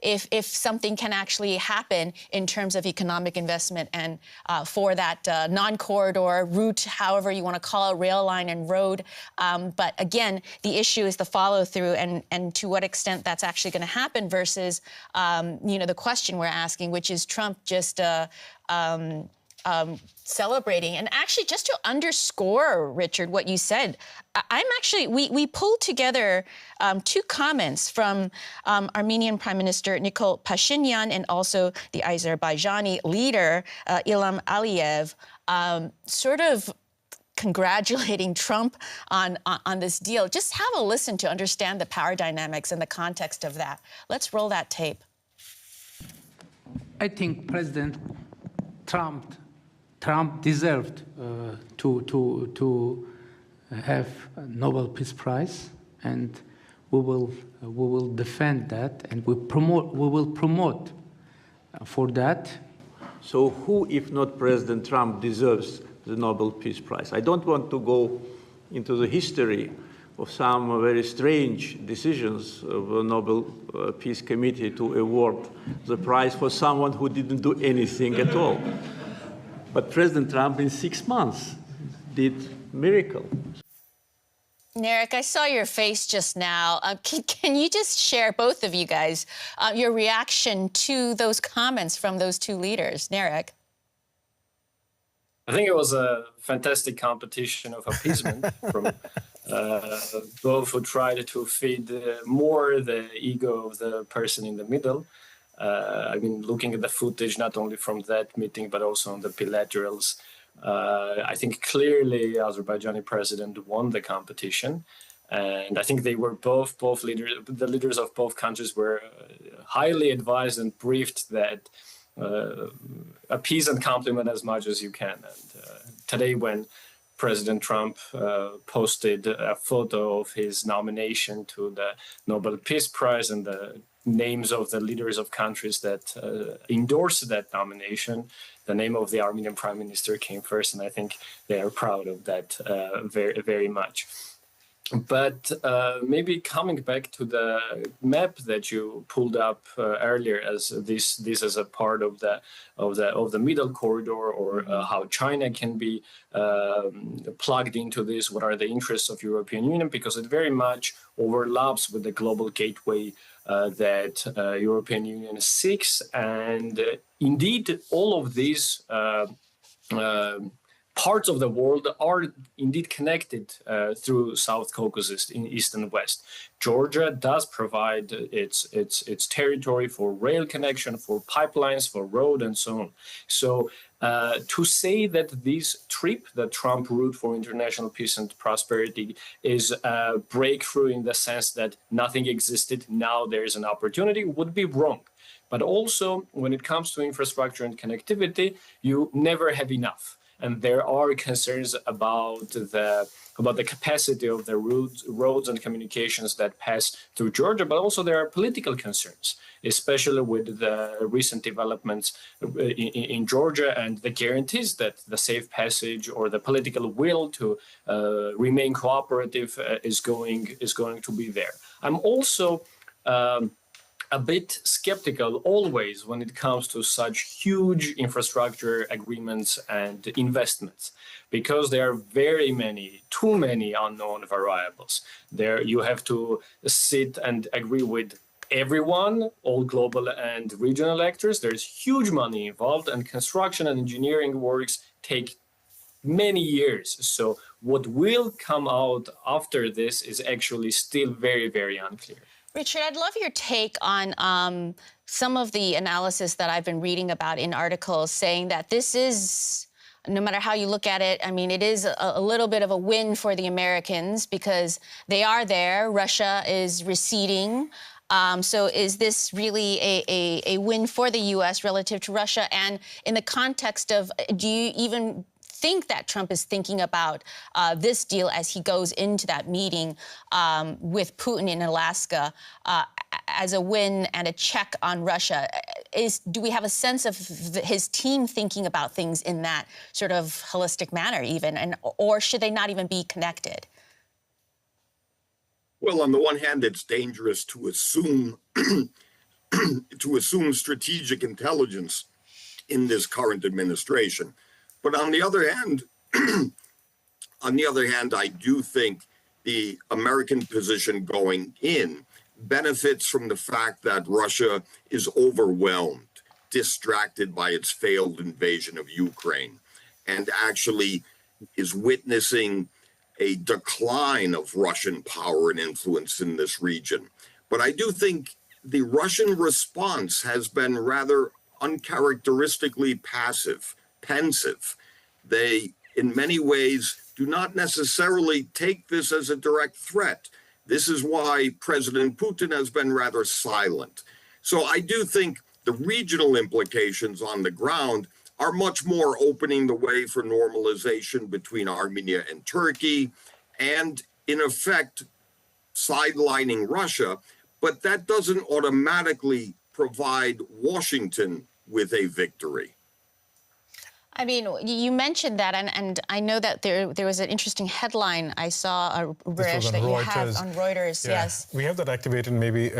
if something can actually happen in terms of economic investment and for that non-corridor route, however you want to call it, rail line and road. But again, the issue is the follow-through and to what extent that's actually going to happen versus, the question we're asking, which is Trump just celebrating. And actually, just to underscore, Richard, what you said, we pulled together two comments from Armenian Prime Minister Nikol Pashinyan and also the Azerbaijani leader, Ilham Aliyev, sort of congratulating Trump on this deal. Just have a listen to understand the power dynamics and the context of that. Let's roll that tape. I think President Trump deserved to have a Nobel Peace Prize, and we will defend that, and we will promote for that. So who, if not President Trump, deserves the Nobel Peace Prize? I don't want to go into the history of some very strange decisions of the Nobel Peace Committee to award the prize for someone who didn't do anything at all. But President Trump, in 6 months, did miracle. Narek, I saw your face just now. Can you just share, both of you guys, your reaction to those comments from those two leaders? Narek? I think it was a fantastic competition of appeasement from both who tried to feed more the ego of the person in the middle. I mean, looking at the footage, not only from that meeting, but also on the bilaterals, I think clearly Azerbaijani president won the competition. And I think they were both leaders, the leaders of both countries were highly advised and briefed that appease and compliment as much as you can. And today, when President Trump posted a photo of his nomination to the Nobel Peace Prize and the names of the leaders of countries that endorsed that nomination, the name of the Armenian Prime Minister came first, and I think they are proud of that very, very much. But maybe coming back to the map that you pulled up earlier, as this as a part of the middle corridor, or how China can be plugged into this. What are the interests of European Union? Because it very much overlaps with the global gateway that European Union seeks, and indeed all of these parts of the world are indeed connected through South Caucasus in east and west. Georgia does provide its territory for rail connection, for pipelines, for road, and so on. So to say that this trip, the Trump route for international peace and prosperity, is a breakthrough in the sense that nothing existed, now there is an opportunity, would be wrong. But also, when it comes to infrastructure and connectivity, you never have enough. And there are concerns about the capacity of the roads and communications that pass through Georgia, but also there are political concerns, especially with the recent developments in Georgia and the guarantees that the safe passage or the political will to remain cooperative is going to be there. I'm also a bit skeptical always when it comes to such huge infrastructure agreements and investments, because there are too many unknown variables. There you have to sit and agree with everyone, all global and regional actors. There's huge money involved, and construction and engineering works take many years. So what will come out after this is actually still very, very unclear. Richard, I'd love your take on some of the analysis that I've been reading about in articles saying that this is, no matter how you look at it, I mean, it is a little bit of a win for the Americans because they are there. Russia is receding. So is this really a win for the U.S. relative to Russia? And in the context of, do you even think that Trump is thinking about this deal as he goes into that meeting with Putin in Alaska as a win and a check on Russia. Do we have a sense of his team thinking about things in that sort of holistic manner even, or should they not even be connected? Well, on the one hand, it's dangerous to assume strategic intelligence in this current administration. But on the other hand, I do think the American position going in benefits from the fact that Russia is overwhelmed, distracted by its failed invasion of Ukraine, and actually is witnessing a decline of Russian power and influence in this region. But I do think the Russian response has been rather uncharacteristically passive, pensive. They, in many ways, do not necessarily take this as a direct threat. This is why President Putin has been rather silent. So I do think the regional implications on the ground are much more opening the way for normalization between Armenia and Turkey and, in effect, sidelining Russia. But that doesn't automatically provide Washington with a victory. I mean, you mentioned that, and I know that there was an interesting headline I saw, Resh, that you have on Reuters. Yeah. Yes. We have that activated. Maybe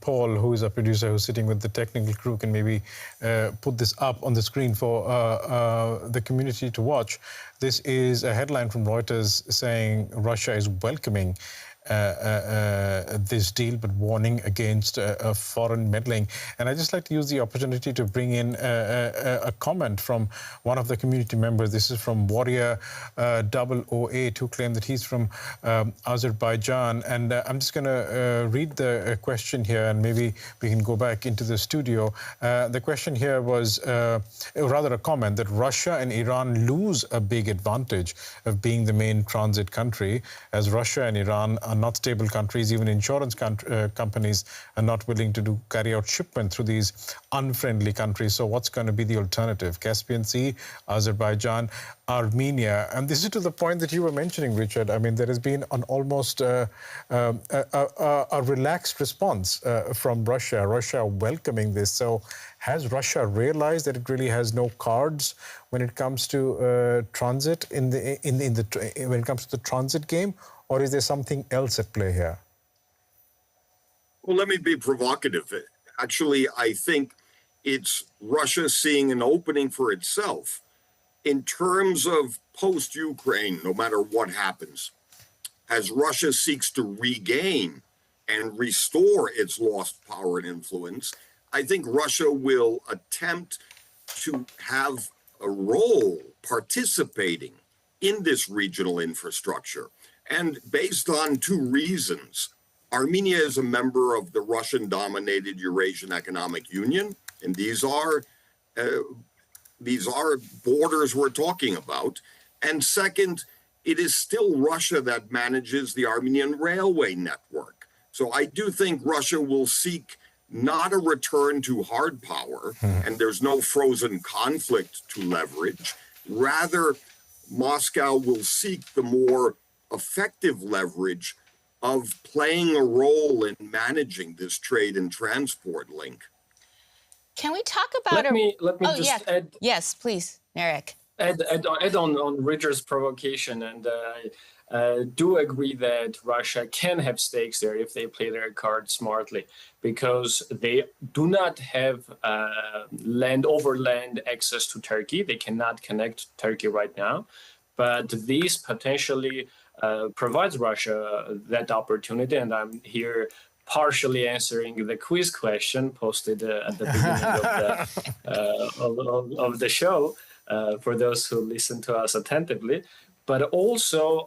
Paul, who is our producer, who's sitting with the technical crew, can maybe put this up on the screen for the community to watch. This is a headline from Reuters saying Russia is welcoming this deal, but warning against foreign meddling. And I'd just like to use the opportunity to bring in a comment from one of the community members. This is from Warrior 008, who claimed that he's from Azerbaijan. And I'm just going to read the question here, and maybe we can go back into the studio. The question here was, rather a comment, that Russia and Iran lose a big advantage of being the main transit country, as Russia and Iran are not stable countries. Even insurance companies are not willing to carry out shipment through these unfriendly countries. So what's going to be the alternative? Caspian Sea, Azerbaijan, Armenia. And this is to the point that you were mentioning, Richard. I mean, there has been an almost a relaxed response from Russia welcoming this. So has Russia realized that it really has no cards when it comes to transit when it comes to the transit game? Or is there something else at play here? Well, let me be provocative. Actually, I think it's Russia seeing an opening for itself in terms of post-Ukraine, no matter what happens. As Russia seeks to regain and restore its lost power and influence, I think Russia will attempt to have a role participating in this regional infrastructure. And based on two reasons. Armenia is a member of the Russian-dominated Eurasian Economic Union, and these are borders we're talking about. And second, it is still Russia that manages the Armenian railway network. So I do think Russia will seek not a return to hard power, and there's no frozen conflict to leverage. Rather, Moscow will seek the more effective leverage of playing a role in managing this trade and transport link. Can we talk about let me just add. Yes, please, Narek. Add on Richard's provocation, and I do agree that Russia can have stakes there if they play their cards smartly, because they do not have overland access to Turkey. They cannot connect Turkey right now, but these potentially provides Russia that opportunity, and I'm here partially answering the quiz question posted at the beginning of the show for those who listen to us attentively. But also,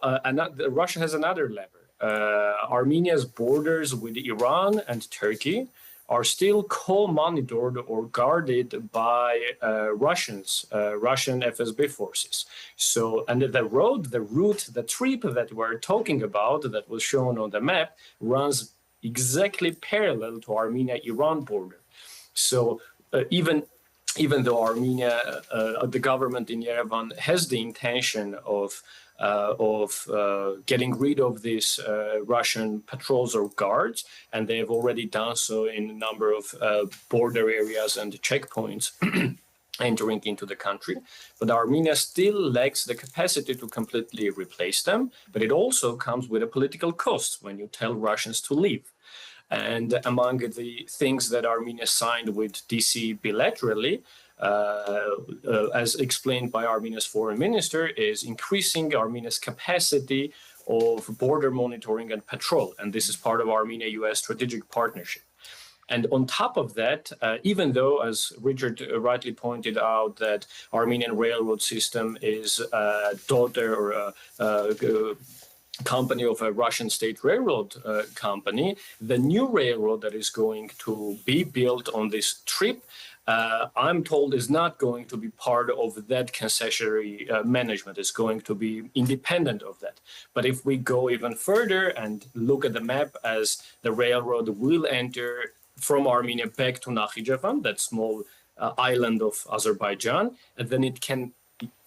Russia has another lever. Armenia's borders with Iran and Turkey are still co-monitored or guarded by Russian FSB forces. So, and the route, the trip that we're talking about that was shown on the map runs exactly parallel to Armenia-Iran border. So even even though Armenia, the government in Yerevan has the intention of getting rid of these Russian patrols or guards, and they have already done so in a number of border areas and checkpoints entering into the country. But Armenia still lacks the capacity to completely replace them, but it also comes with a political cost when you tell Russians to leave. And among the things that Armenia signed with DC bilaterally, as explained by Armenia's foreign minister, is increasing Armenia's capacity of border monitoring and patrol. And this is part of Armenia-US strategic partnership. And on top of that, even though, as Richard rightly pointed out, that Armenian railroad system is a daughter or a company of a Russian state railroad company, the new railroad that is going to be built on this trip, I'm told, is not going to be part of that concessionary management. It's going to be independent of that. But if we go even further and look at the map, as the railroad will enter from Armenia back to Nakhichevan, that small island of Azerbaijan, and then it can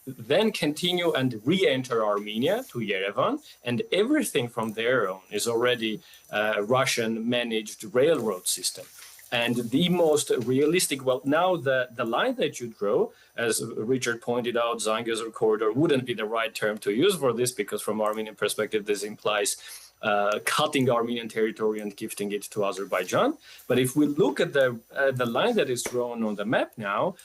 then continue and re-enter Armenia to Yerevan, and everything from there on is already a Russian-managed railroad system. And the most realistic, well, now the line that you draw, as Richard pointed out, Zangezur corridor wouldn't be the right term to use for this, because from Armenian perspective, this implies cutting Armenian territory and gifting it to Azerbaijan. But if we look at the line that is drawn on the map now,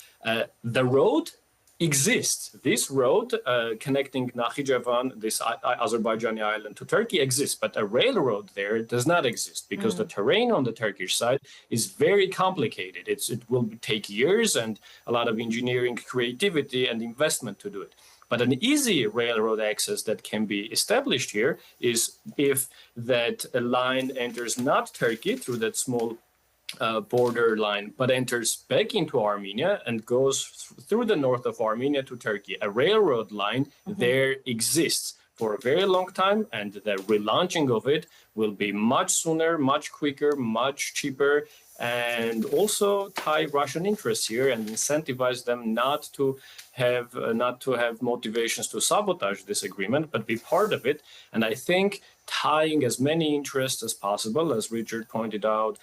the road exists. This road connecting Nakhichevan, this Azerbaijani island, to Turkey exists, but a railroad there does not exist, because the terrain on the Turkish side is very complicated. It will take years and a lot of engineering creativity and investment to do it. But an easy railroad access that can be established here is if that line enters not Turkey through that small border line, but enters back into Armenia and goes through the north of Armenia to Turkey. A railroad line there exists for a very long time, and the relaunching of it will be much sooner, much quicker, much cheaper, and also tie Russian interests here and incentivize them not to have motivations to sabotage this agreement, but be part of it. And I think tying as many interests as possible, as Richard pointed out,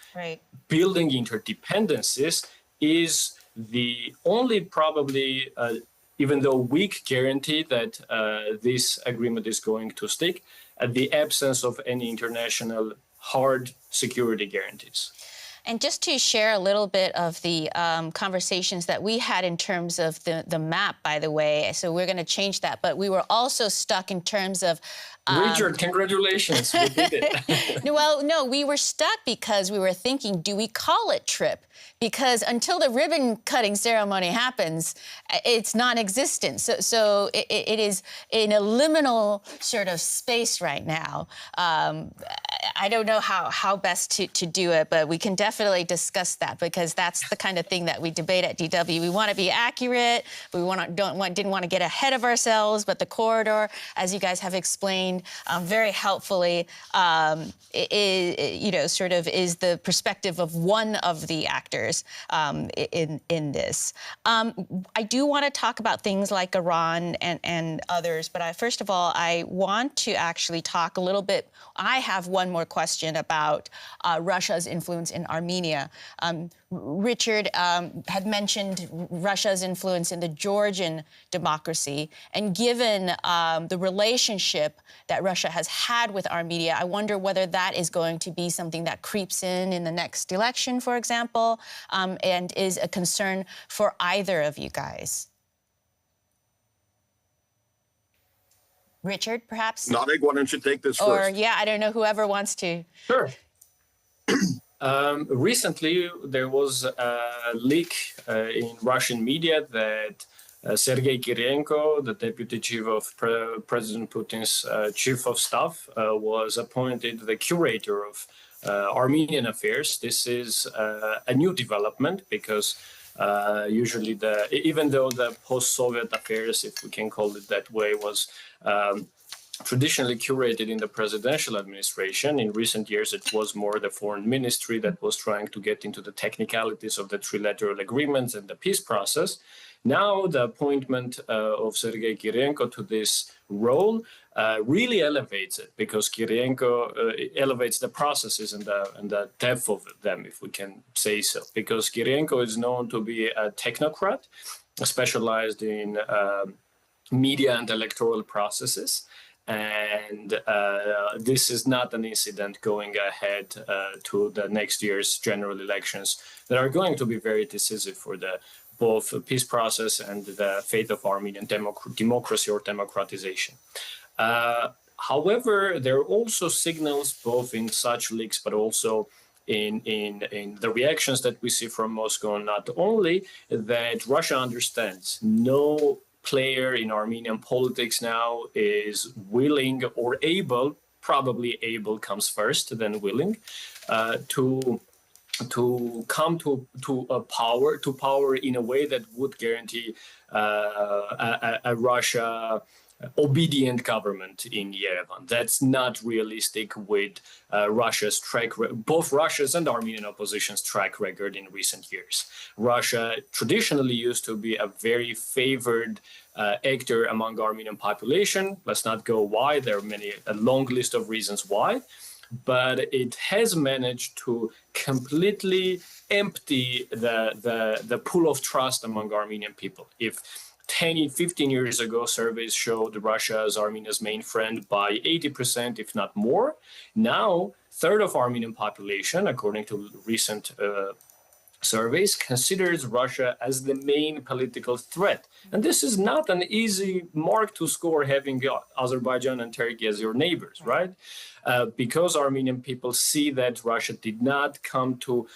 building interdependencies is the only probably, even though weak, guarantee that this agreement is going to stick, at the absence of any international hard security guarantees. And just to share a little bit of the conversations that we had in terms of the map, by the way, so we're going to change that, but we were also stuck in terms of Richard, congratulations, we did it. Well, no, we were stuck because we were thinking, do we call it TRIP? Because until the ribbon cutting ceremony happens, it's non-existent. So it is in a liminal sort of space right now. I don't know how best to do it, but we can definitely discuss that, because that's the kind of thing that we debate at DW. We want to be accurate. We didn't want to get ahead of ourselves, but the corridor, as you guys have explained very helpfully, is the perspective of one of the actors in this. I do want to talk about things like Iran and others, but first of all, I want to actually talk a little bit. I have one more question about Russia's influence in Armenia. Richard had mentioned Russia's influence in the Georgian democracy, and given the relationship that Russia has had with Armenia, I wonder whether that is going to be something that creeps in the next election, for example, and is a concern for either of you guys. Richard, perhaps? Nadig, why don't you take this Or, first? yeah, I don't know, whoever wants to. Sure. Recently, there was a leak in Russian media that Sergei Kirienko, the deputy chief of President Putin's chief of staff, was appointed the curator of Armenian affairs. This is a new development, because usually even though the post-Soviet affairs, if we can call it that way, was traditionally curated in the presidential administration. In recent years, it was more the foreign ministry that was trying to get into the technicalities of the trilateral agreements and the peace process. Now, the appointment of Sergei Kirienko to this role really elevates it, because Kirienko elevates the processes and the depth of them, if we can say so. Because Kirienko is known to be a technocrat, specialized in media and electoral processes. And this is not an incident going ahead to the next year's general elections that are going to be very decisive for both the peace process and the fate of Armenian democracy or democratization. However, there are also signals, both in such leaks, but also in the reactions that we see from Moscow, not only that Russia understands no player in Armenian politics now is willing or able, probably able comes first, then willing, to come to power in a way that would guarantee a Russia obedient government in Yerevan. That's not realistic with Russia's both Russia's and Armenian opposition's track record in recent years. Russia traditionally used to be a very favored actor among Armenian population. Let's not go why. There are a long list of reasons why. But it has managed to completely empty the pool of trust among Armenian people. If 15 years ago, surveys showed Russia as Armenia's main friend by 80%, if not more. Now, third of Armenian population, according to recent surveys, considers Russia as the main political threat. And this is not an easy mark to score, having Azerbaijan and Turkey as your neighbors, right? Because Armenian people see that Russia did not come to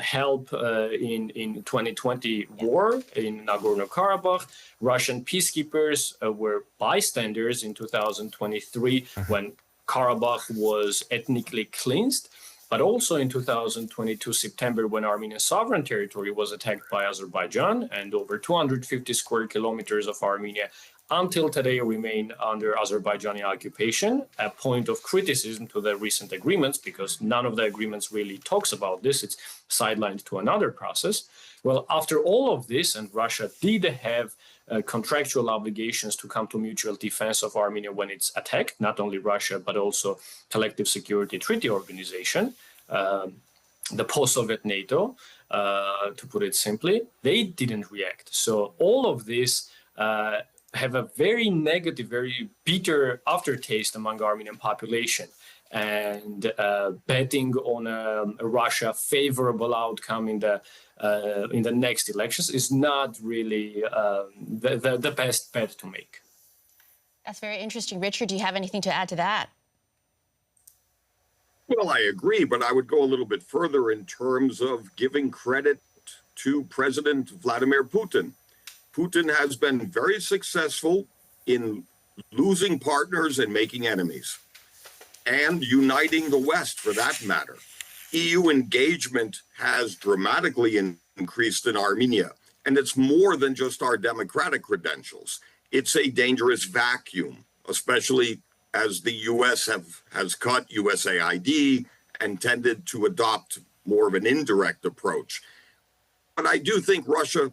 help in 2020 war in Nagorno-Karabakh. Russian peacekeepers were bystanders in 2023 when Karabakh was ethnically cleansed. But also in 2022 September, when Armenian sovereign territory was attacked by Azerbaijan, and over 250 square kilometers of Armenia until today remain under Azerbaijani occupation, a point of criticism to the recent agreements, because none of the agreements really talks about this. It's sidelined to another process. Well, after all of this, and Russia did have contractual obligations to come to mutual defense of Armenia when it's attacked, not only Russia, but also Collective Security Treaty Organization, the post-Soviet NATO, to put it simply, they didn't react. So all of this have a very negative, very bitter aftertaste among Armenian population. And betting on a Russia favorable outcome in the next elections is not really the best bet to make. That's very interesting. Richard, do you have anything to add to that? Well, I agree, but I would go a little bit further in terms of giving credit to President Vladimir Putin. Putin has been very successful in losing partners and making enemies, and uniting the West, for that matter. EU engagement has dramatically increased in Armenia, and it's more than just our democratic credentials. It's a dangerous vacuum, especially as the U.S. has cut USAID and tended to adopt more of an indirect approach. But I do think Russia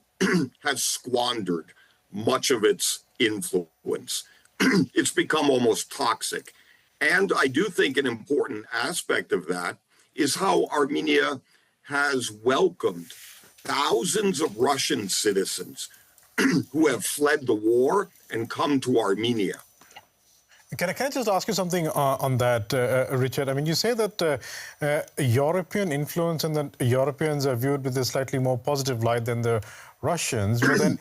has squandered much of its influence. It's become almost toxic. And I do think an important aspect of that is how Armenia has welcomed thousands of Russian citizens who have fled the war and come to Armenia. Can I just ask you something on that, Richard? I mean, you say that European influence and that Europeans are viewed with a slightly more positive light than the Russians. But then,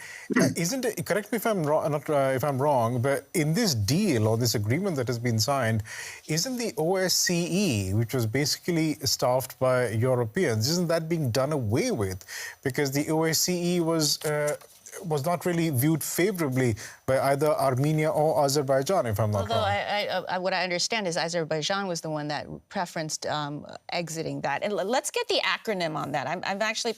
isn't it? Correct me if I'm wrong. If I'm wrong, but in this deal or this agreement that has been signed, isn't the OSCE, which was basically staffed by Europeans, isn't that being done away with? Because the OSCE was was not really viewed favorably by either Armenia or Azerbaijan, if I'm not Although wrong. what I understand is Azerbaijan was the one that preferenced exiting that. And let's get the acronym on that. I'm actually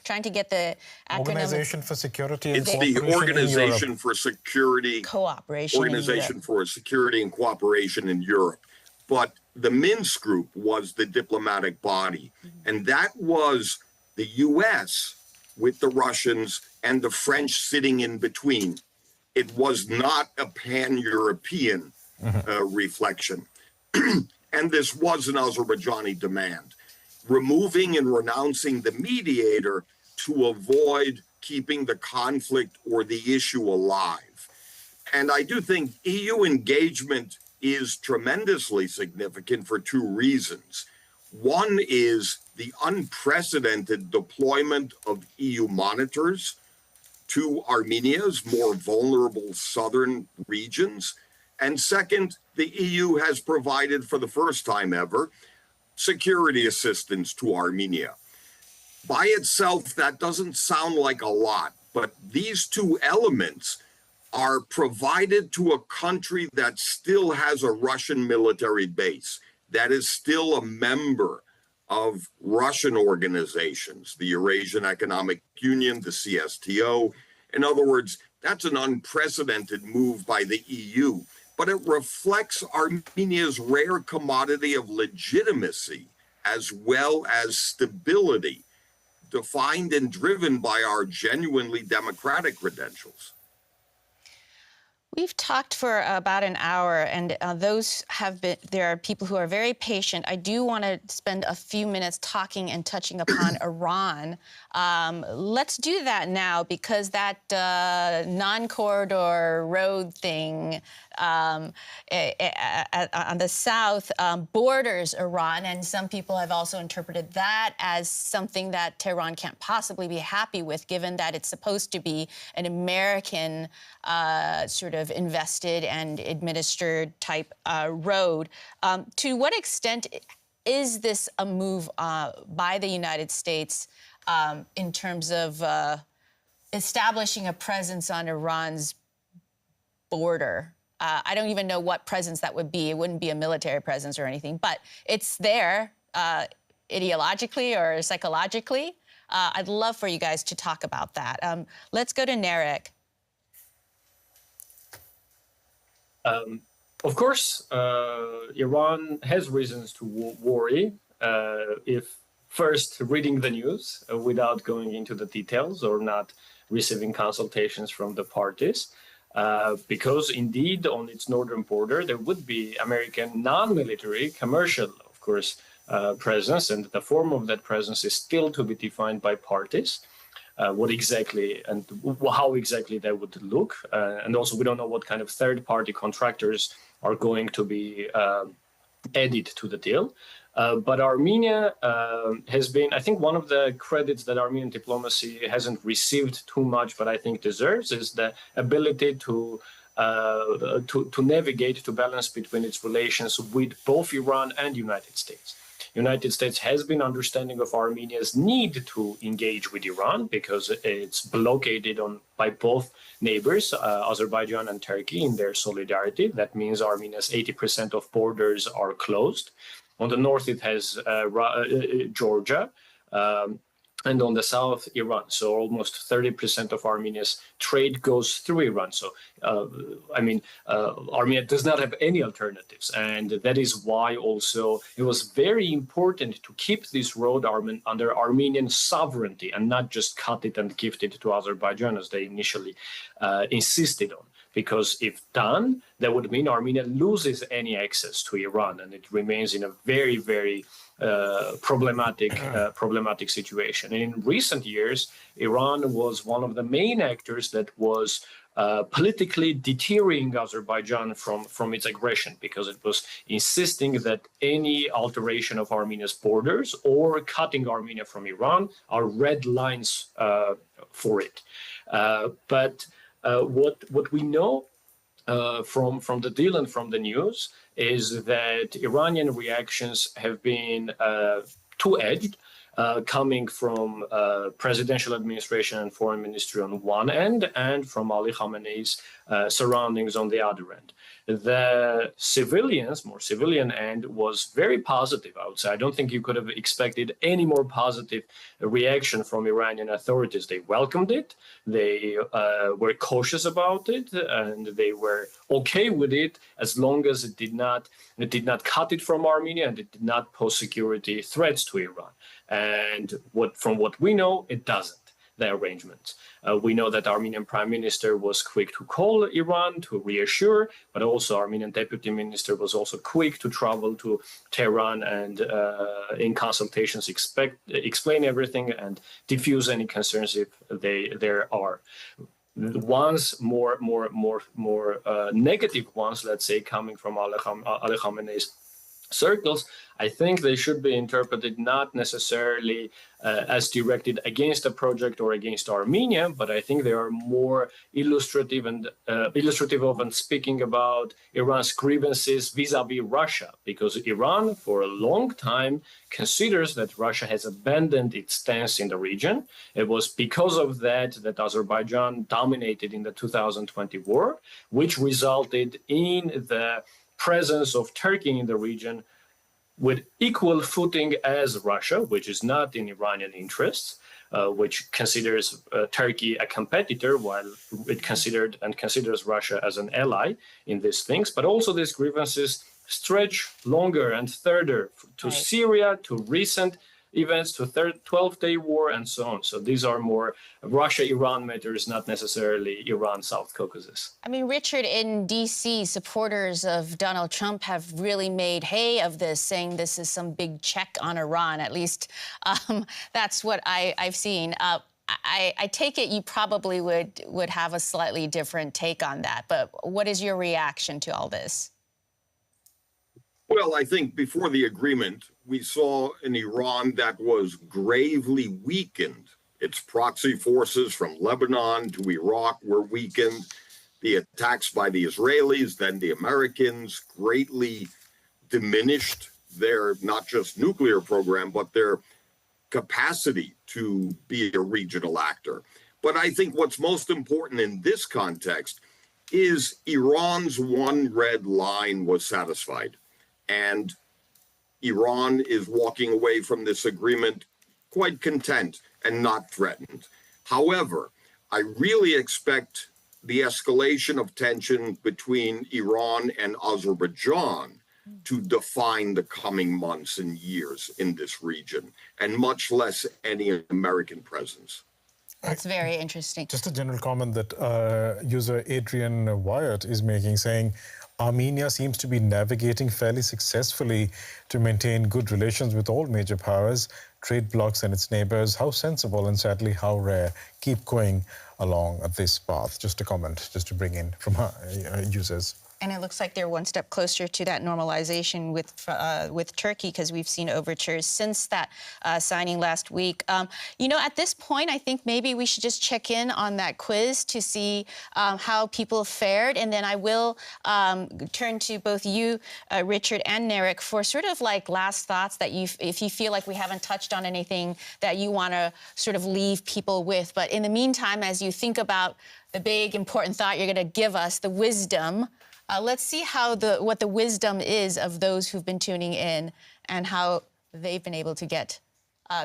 trying to get the acronym. Organization for Security and It's Cooperation the Organization in for Security Cooperation Organization for Security and Cooperation in Europe. But the Minsk group was the diplomatic body, and that was the U.S. with the Russians and the French sitting in between. It was not a pan-European reflection. And this was an Azerbaijani demand, removing and renouncing the mediator to avoid keeping the conflict or the issue alive. And I do think EU engagement is tremendously significant for two reasons. One is the unprecedented deployment of EU monitors to Armenia's more vulnerable southern regions. And second, the EU has provided, for the first time ever, security assistance to Armenia. By itself, that doesn't sound like a lot, but these two elements are provided to a country that still has a Russian military base, that is still a member of Russian organizations, the Eurasian Economic Union, the CSTO. In other words, that's an unprecedented move by the EU, but it reflects Armenia's rare commodity of legitimacy as well as stability, defined and driven by our genuinely democratic credentials. We've talked for about an hour, and there are people who are very patient. I do want to spend a few minutes talking and touching upon Iran. Let's do that now, because that non-corridor road thing on the south borders Iran, and some people have also interpreted that as something that Tehran can't possibly be happy with, given that it's supposed to be an American sort of invested and administered type road. To what extent is this a move by the United States in terms of establishing a presence on Iran's border? I don't even know what presence that would be. It wouldn't be a military presence or anything, but it's there ideologically or psychologically. I'd love for you guys to talk about that. Let's go to Narek. Of course, Iran has reasons to worry if first reading the news without going into the details or not receiving consultations from the parties. Because indeed, on its northern border, there would be American non-military, commercial, of course, presence, and the form of that presence is still to be defined by parties. What exactly and how exactly that would look. And also, we don't know what kind of third-party contractors are going to be added to the deal. But Armenia has been, I think one of the credits that Armenian diplomacy hasn't received too much, but I think deserves, is the ability to navigate, to balance between its relations with both Iran and United States. United States has been understanding of Armenia's need to engage with Iran because it's blockaded by both neighbors, Azerbaijan and Turkey, in their solidarity. That means Armenia's 80% of borders are closed. On the north, it has Georgia, and on the south, Iran. So almost 30% of Armenia's trade goes through Iran. So, Armenia does not have any alternatives. And that is why also it was very important to keep this road under Armenian sovereignty and not just cut it and gift it to Azerbaijan as they initially insisted on. Because if done, that would mean Armenia loses any access to Iran, and it remains in a very, very problematic situation. And in recent years, Iran was one of the main actors that was politically deterring Azerbaijan from its aggression, because it was insisting that any alteration of Armenia's borders or cutting Armenia from Iran are red lines for it. But what we know from the deal and from the news is that Iranian reactions have been two-edged. coming from presidential administration and foreign ministry on one end, and from Ali Khamenei's surroundings on the other end. The more civilian end was very positive, I would say. I don't think you could have expected any more positive reaction from Iranian authorities. They welcomed it, they were cautious about it, and they were okay with it as long as it did not cut it from Armenia and it did not pose security threats to Iran. And from what we know, it doesn't, the arrangements. We know that Armenian Prime Minister was quick to call Iran to reassure, but also Armenian Deputy Minister was also quick to travel to Tehran and in consultations explain everything and diffuse any concerns if there are. Ones more negative ones, let's say, coming from Ali Khamenei's circles, I think they should be interpreted not necessarily as directed against a project or against Armenia, but I think they are more illustrative of and speaking about Iran's grievances vis-a-vis Russia, because Iran for a long time considers that Russia has abandoned its stance in the region. It was because of that Azerbaijan dominated in the 2020 war, which resulted in the presence of Turkey in the region with equal footing as Russia, which is not in Iranian interests, which considers Turkey a competitor while it considers Russia as an ally in these things. But also these grievances stretch longer and further to Syria, to recent events, to 12-day war, and so on. So these are more Russia-Iran matters, not necessarily Iran-South Caucasus. I mean, Richard, in D.C., supporters of Donald Trump have really made hay of this, saying this is some big check on Iran. At least that's what I've seen. I take it you probably would have a slightly different take on that. But what is your reaction to all this? Well, I think before the agreement, we saw an Iran that was gravely weakened. Its proxy forces from Lebanon to Iraq were weakened. The attacks by the Israelis, then the Americans, greatly diminished their not just nuclear program, but their capacity to be a regional actor. But I think what's most important in this context is Iran's one red line was satisfied. And Iran is walking away from this agreement quite content and not threatened. However, I really expect the escalation of tension between Iran and Azerbaijan to define the coming months and years in this region, and much less any American presence. That's very interesting. Just a general comment that user Adrian Wyatt is making, saying, Armenia seems to be navigating fairly successfully to maintain good relations with all major powers, trade blocs and its neighbors. How sensible and sadly how rare. Keep going along this path. Just a comment, just to bring in from users. And it looks like they're one step closer to that normalization with Turkey, because we've seen overtures since that signing last week. You know, at this point, I think maybe we should just check in on that quiz to see how people fared. And then I will turn to both you, Richard, and Narek, for sort of like last thoughts that if you feel like we haven't touched on anything that you want to sort of leave people with. But in the meantime, as you think about the big important thought you're going to give us, the wisdom, let's see what the wisdom is of those who've been tuning in and how they've been able to get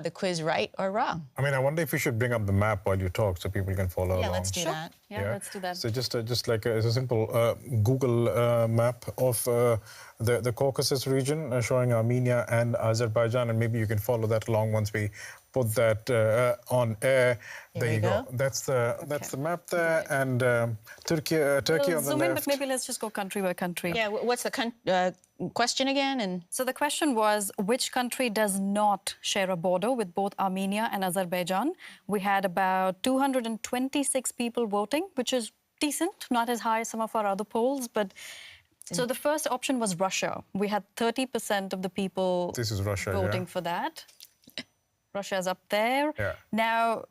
the quiz right or wrong. I mean, I wonder if you should bring up the map while you talk so people can follow along. Yeah, let's do that. Yeah, let's do that. So just like a simple Google map of the Caucasus region showing Armenia and Azerbaijan, and maybe you can follow that along once we put that on air. There you go. That's the map there, and Turkey on the zoom left. in, but maybe let's just go country by country. Yeah, what's the question again? And so the question was, which country does not share a border with both Armenia and Azerbaijan? We had about 226 people voting, which is decent, not as high as some of our other polls, but so the first option was Russia. We had 30% of the people voting for that. Russia's up there. Yeah. Now,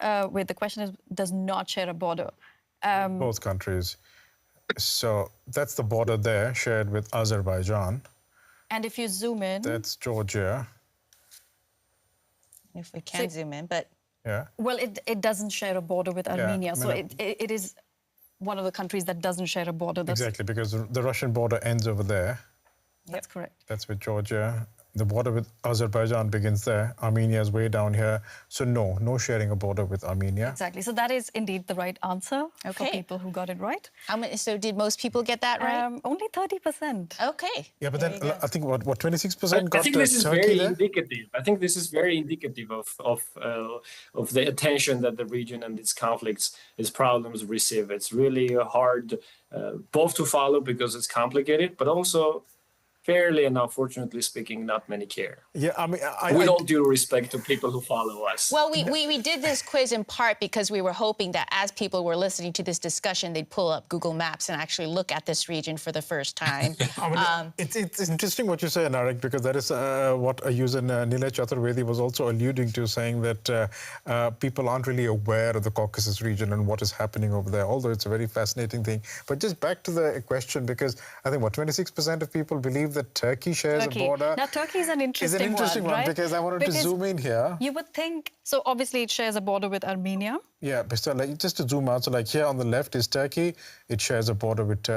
the question is, does not share a border. Both countries. So that's the border there, shared with Azerbaijan. And if you zoom in... That's Georgia. If we can zoom in, but Yeah. Well, it doesn't share a border with Armenia, so I mean, it is one of the countries that doesn't share a border. That's, Exactly, because the Russian border ends over there. that's correct. That's with Georgia. The border with Azerbaijan begins there. Armenia is way down here. So no sharing a border with Armenia. Exactly. So that is indeed the right answer for Okay. people who got it right. how many? So did most people get that right? Only 30%. Okay. Yeah, but There then you go. I think what 26% I got think this is Turkey very there? indicative. I think this is very indicative of the attention that the region and its conflicts, its problems receive. It's really hard both to follow because it's complicated, but also fairly and unfortunately speaking, not many care. Yeah, I mean, With all due respect to people who follow us. Well, we did this quiz in part because we were hoping that as people were listening to this discussion, they'd pull up Google Maps and actually look at this region for the first time. I mean, it's interesting what you say, Narek, because that is what a user, Nilay Chaturvedi, was also alluding to, saying that people aren't really aware of the Caucasus region and what is happening over there, although it's a very fascinating thing. But just back to the question, because I think, 26% of people believe that Turkey shares a border. Now, Turkey is an interesting one, right? Because I wanted to zoom in here. You would think, so obviously it shares a border with Armenia. Yeah, but so like, just to zoom out, so like here on the left is Turkey. It shares a border with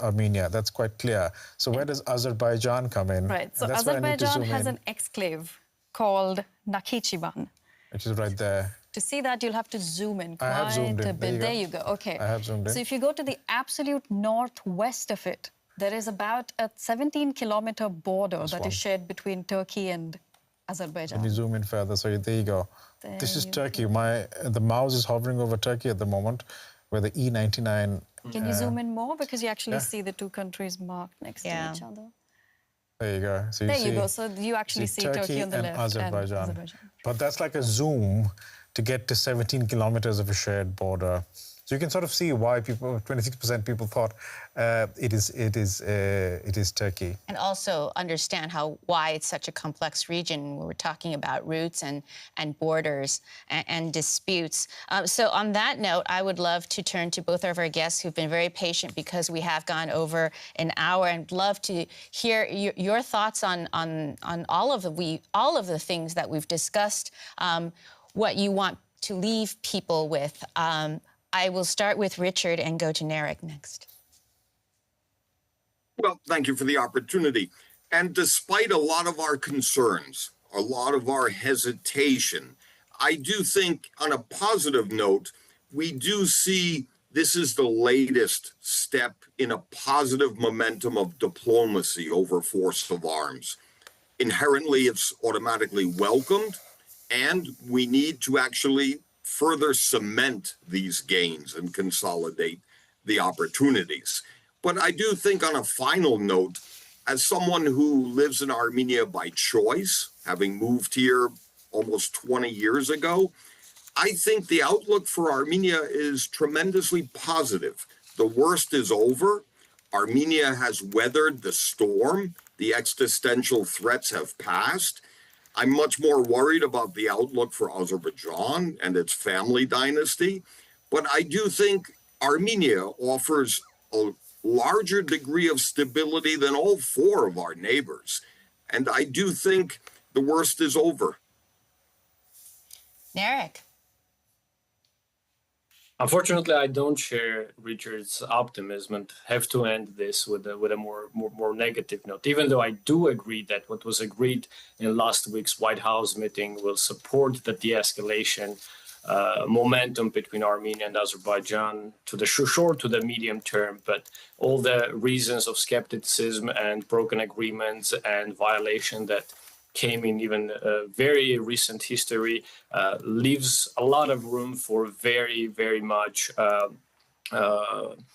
Armenia. That's quite clear. So where does Azerbaijan come in? Right, so And that's where I need to Azerbaijan zoom has in, an exclave called Nakhichevan. which is right there. To see that, you'll have to zoom in I have zoomed quite a in. bit. There you go. Okay. I have zoomed in. So if you go to the absolute northwest of it, there is about a 17-kilometer border that is shared between Turkey and Azerbaijan. Let me zoom in further. So there you go. This is Turkey. The mouse is hovering over Turkey at the moment, where the E99. Can you zoom in more? Because you actually see the two countries marked next to each other. There you go. So There you go. So you actually see Turkey on the and left Azerbaijan. and Azerbaijan. But that's like a zoom to get to 17 kilometers of a shared border. So you can sort of see why 26% people thought it is Turkey. And also understand why it's such a complex region. We're talking about roots and borders and disputes. So on that note, I would love to turn to both of our guests who've been very patient because we have gone over an hour, and love to hear your thoughts on all of the things that we've discussed, what you want to leave people with. I will start with Richard and go to Narek next. Well, thank you for the opportunity. And despite a lot of our concerns, a lot of our hesitation, I do think, on a positive note, we do see this is the latest step in a positive momentum of diplomacy over force of arms. Inherently, it's automatically welcomed, and we need to actually further cement these gains and consolidate the opportunities. But I do think, on a final note, as someone who lives in Armenia by choice, having moved here almost 20 years ago, I think the outlook for Armenia is tremendously positive. The worst is over. Armenia has weathered the storm. The existential threats have passed. I'm much more worried about the outlook for Azerbaijan and its family dynasty. But I do think Armenia offers a larger degree of stability than all four of our neighbors. And I do think the worst is over. Narek. Unfortunately, I don't share Richard's optimism and have to end this with a more negative note, even though I do agree that what was agreed in last week's White House meeting will support the de-escalation momentum between Armenia and Azerbaijan to the short to the medium term. But all the reasons of skepticism and broken agreements and violation that came in even very recent history leaves a lot of room for very, very much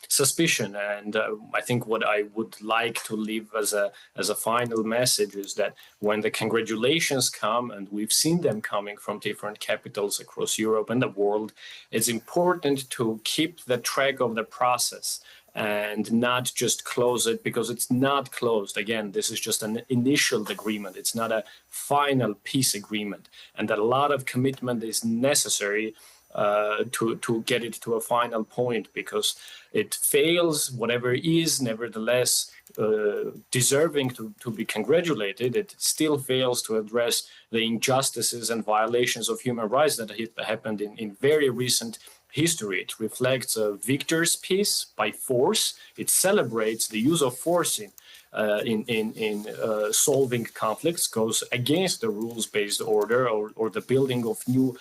suspicion. And I think what I would like to leave as a final message is that when the congratulations come, and we've seen them coming from different capitals across Europe and the world, it's important to keep the track of the process and not just close it, because it's not closed. Again, this is just an initial agreement. It's not a final peace agreement. And that a lot of commitment is necessary to get it to a final point, because it fails, whatever it is, nevertheless deserving to be congratulated. It still fails to address the injustices and violations of human rights that happened in very recent history. It reflects a victor's peace by force. It celebrates the use of force in solving conflicts, goes against the rules-based order or the building of new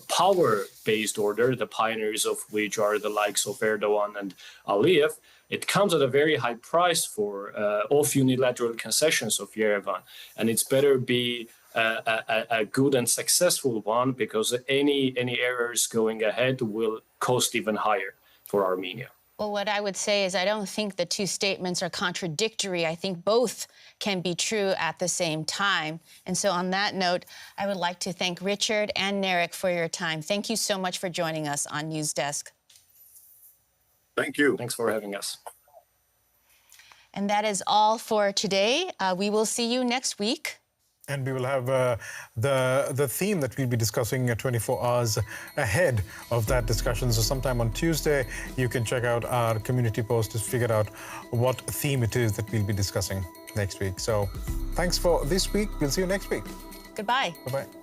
power-based order, the pioneers of which are the likes of Erdogan and Aliyev. It comes at a very high price of unilateral concessions of Yerevan, and it's better be a good and successful one, because any errors going ahead will cost even higher for Armenia. Well, what I would say is I don't think the two statements are contradictory. I think both can be true at the same time. And so on that note, I would like to thank Richard and Narek for your time. Thank you so much for joining us on News Desk. Thank you. Thanks for having us. And that is all for today. We will see you next week. And we will have the theme that we'll be discussing 24 hours ahead of that discussion. So sometime on Tuesday, you can check out our community post to figure out what theme it is that we'll be discussing next week. So thanks for this week. We'll see you next week. Goodbye. Bye-bye.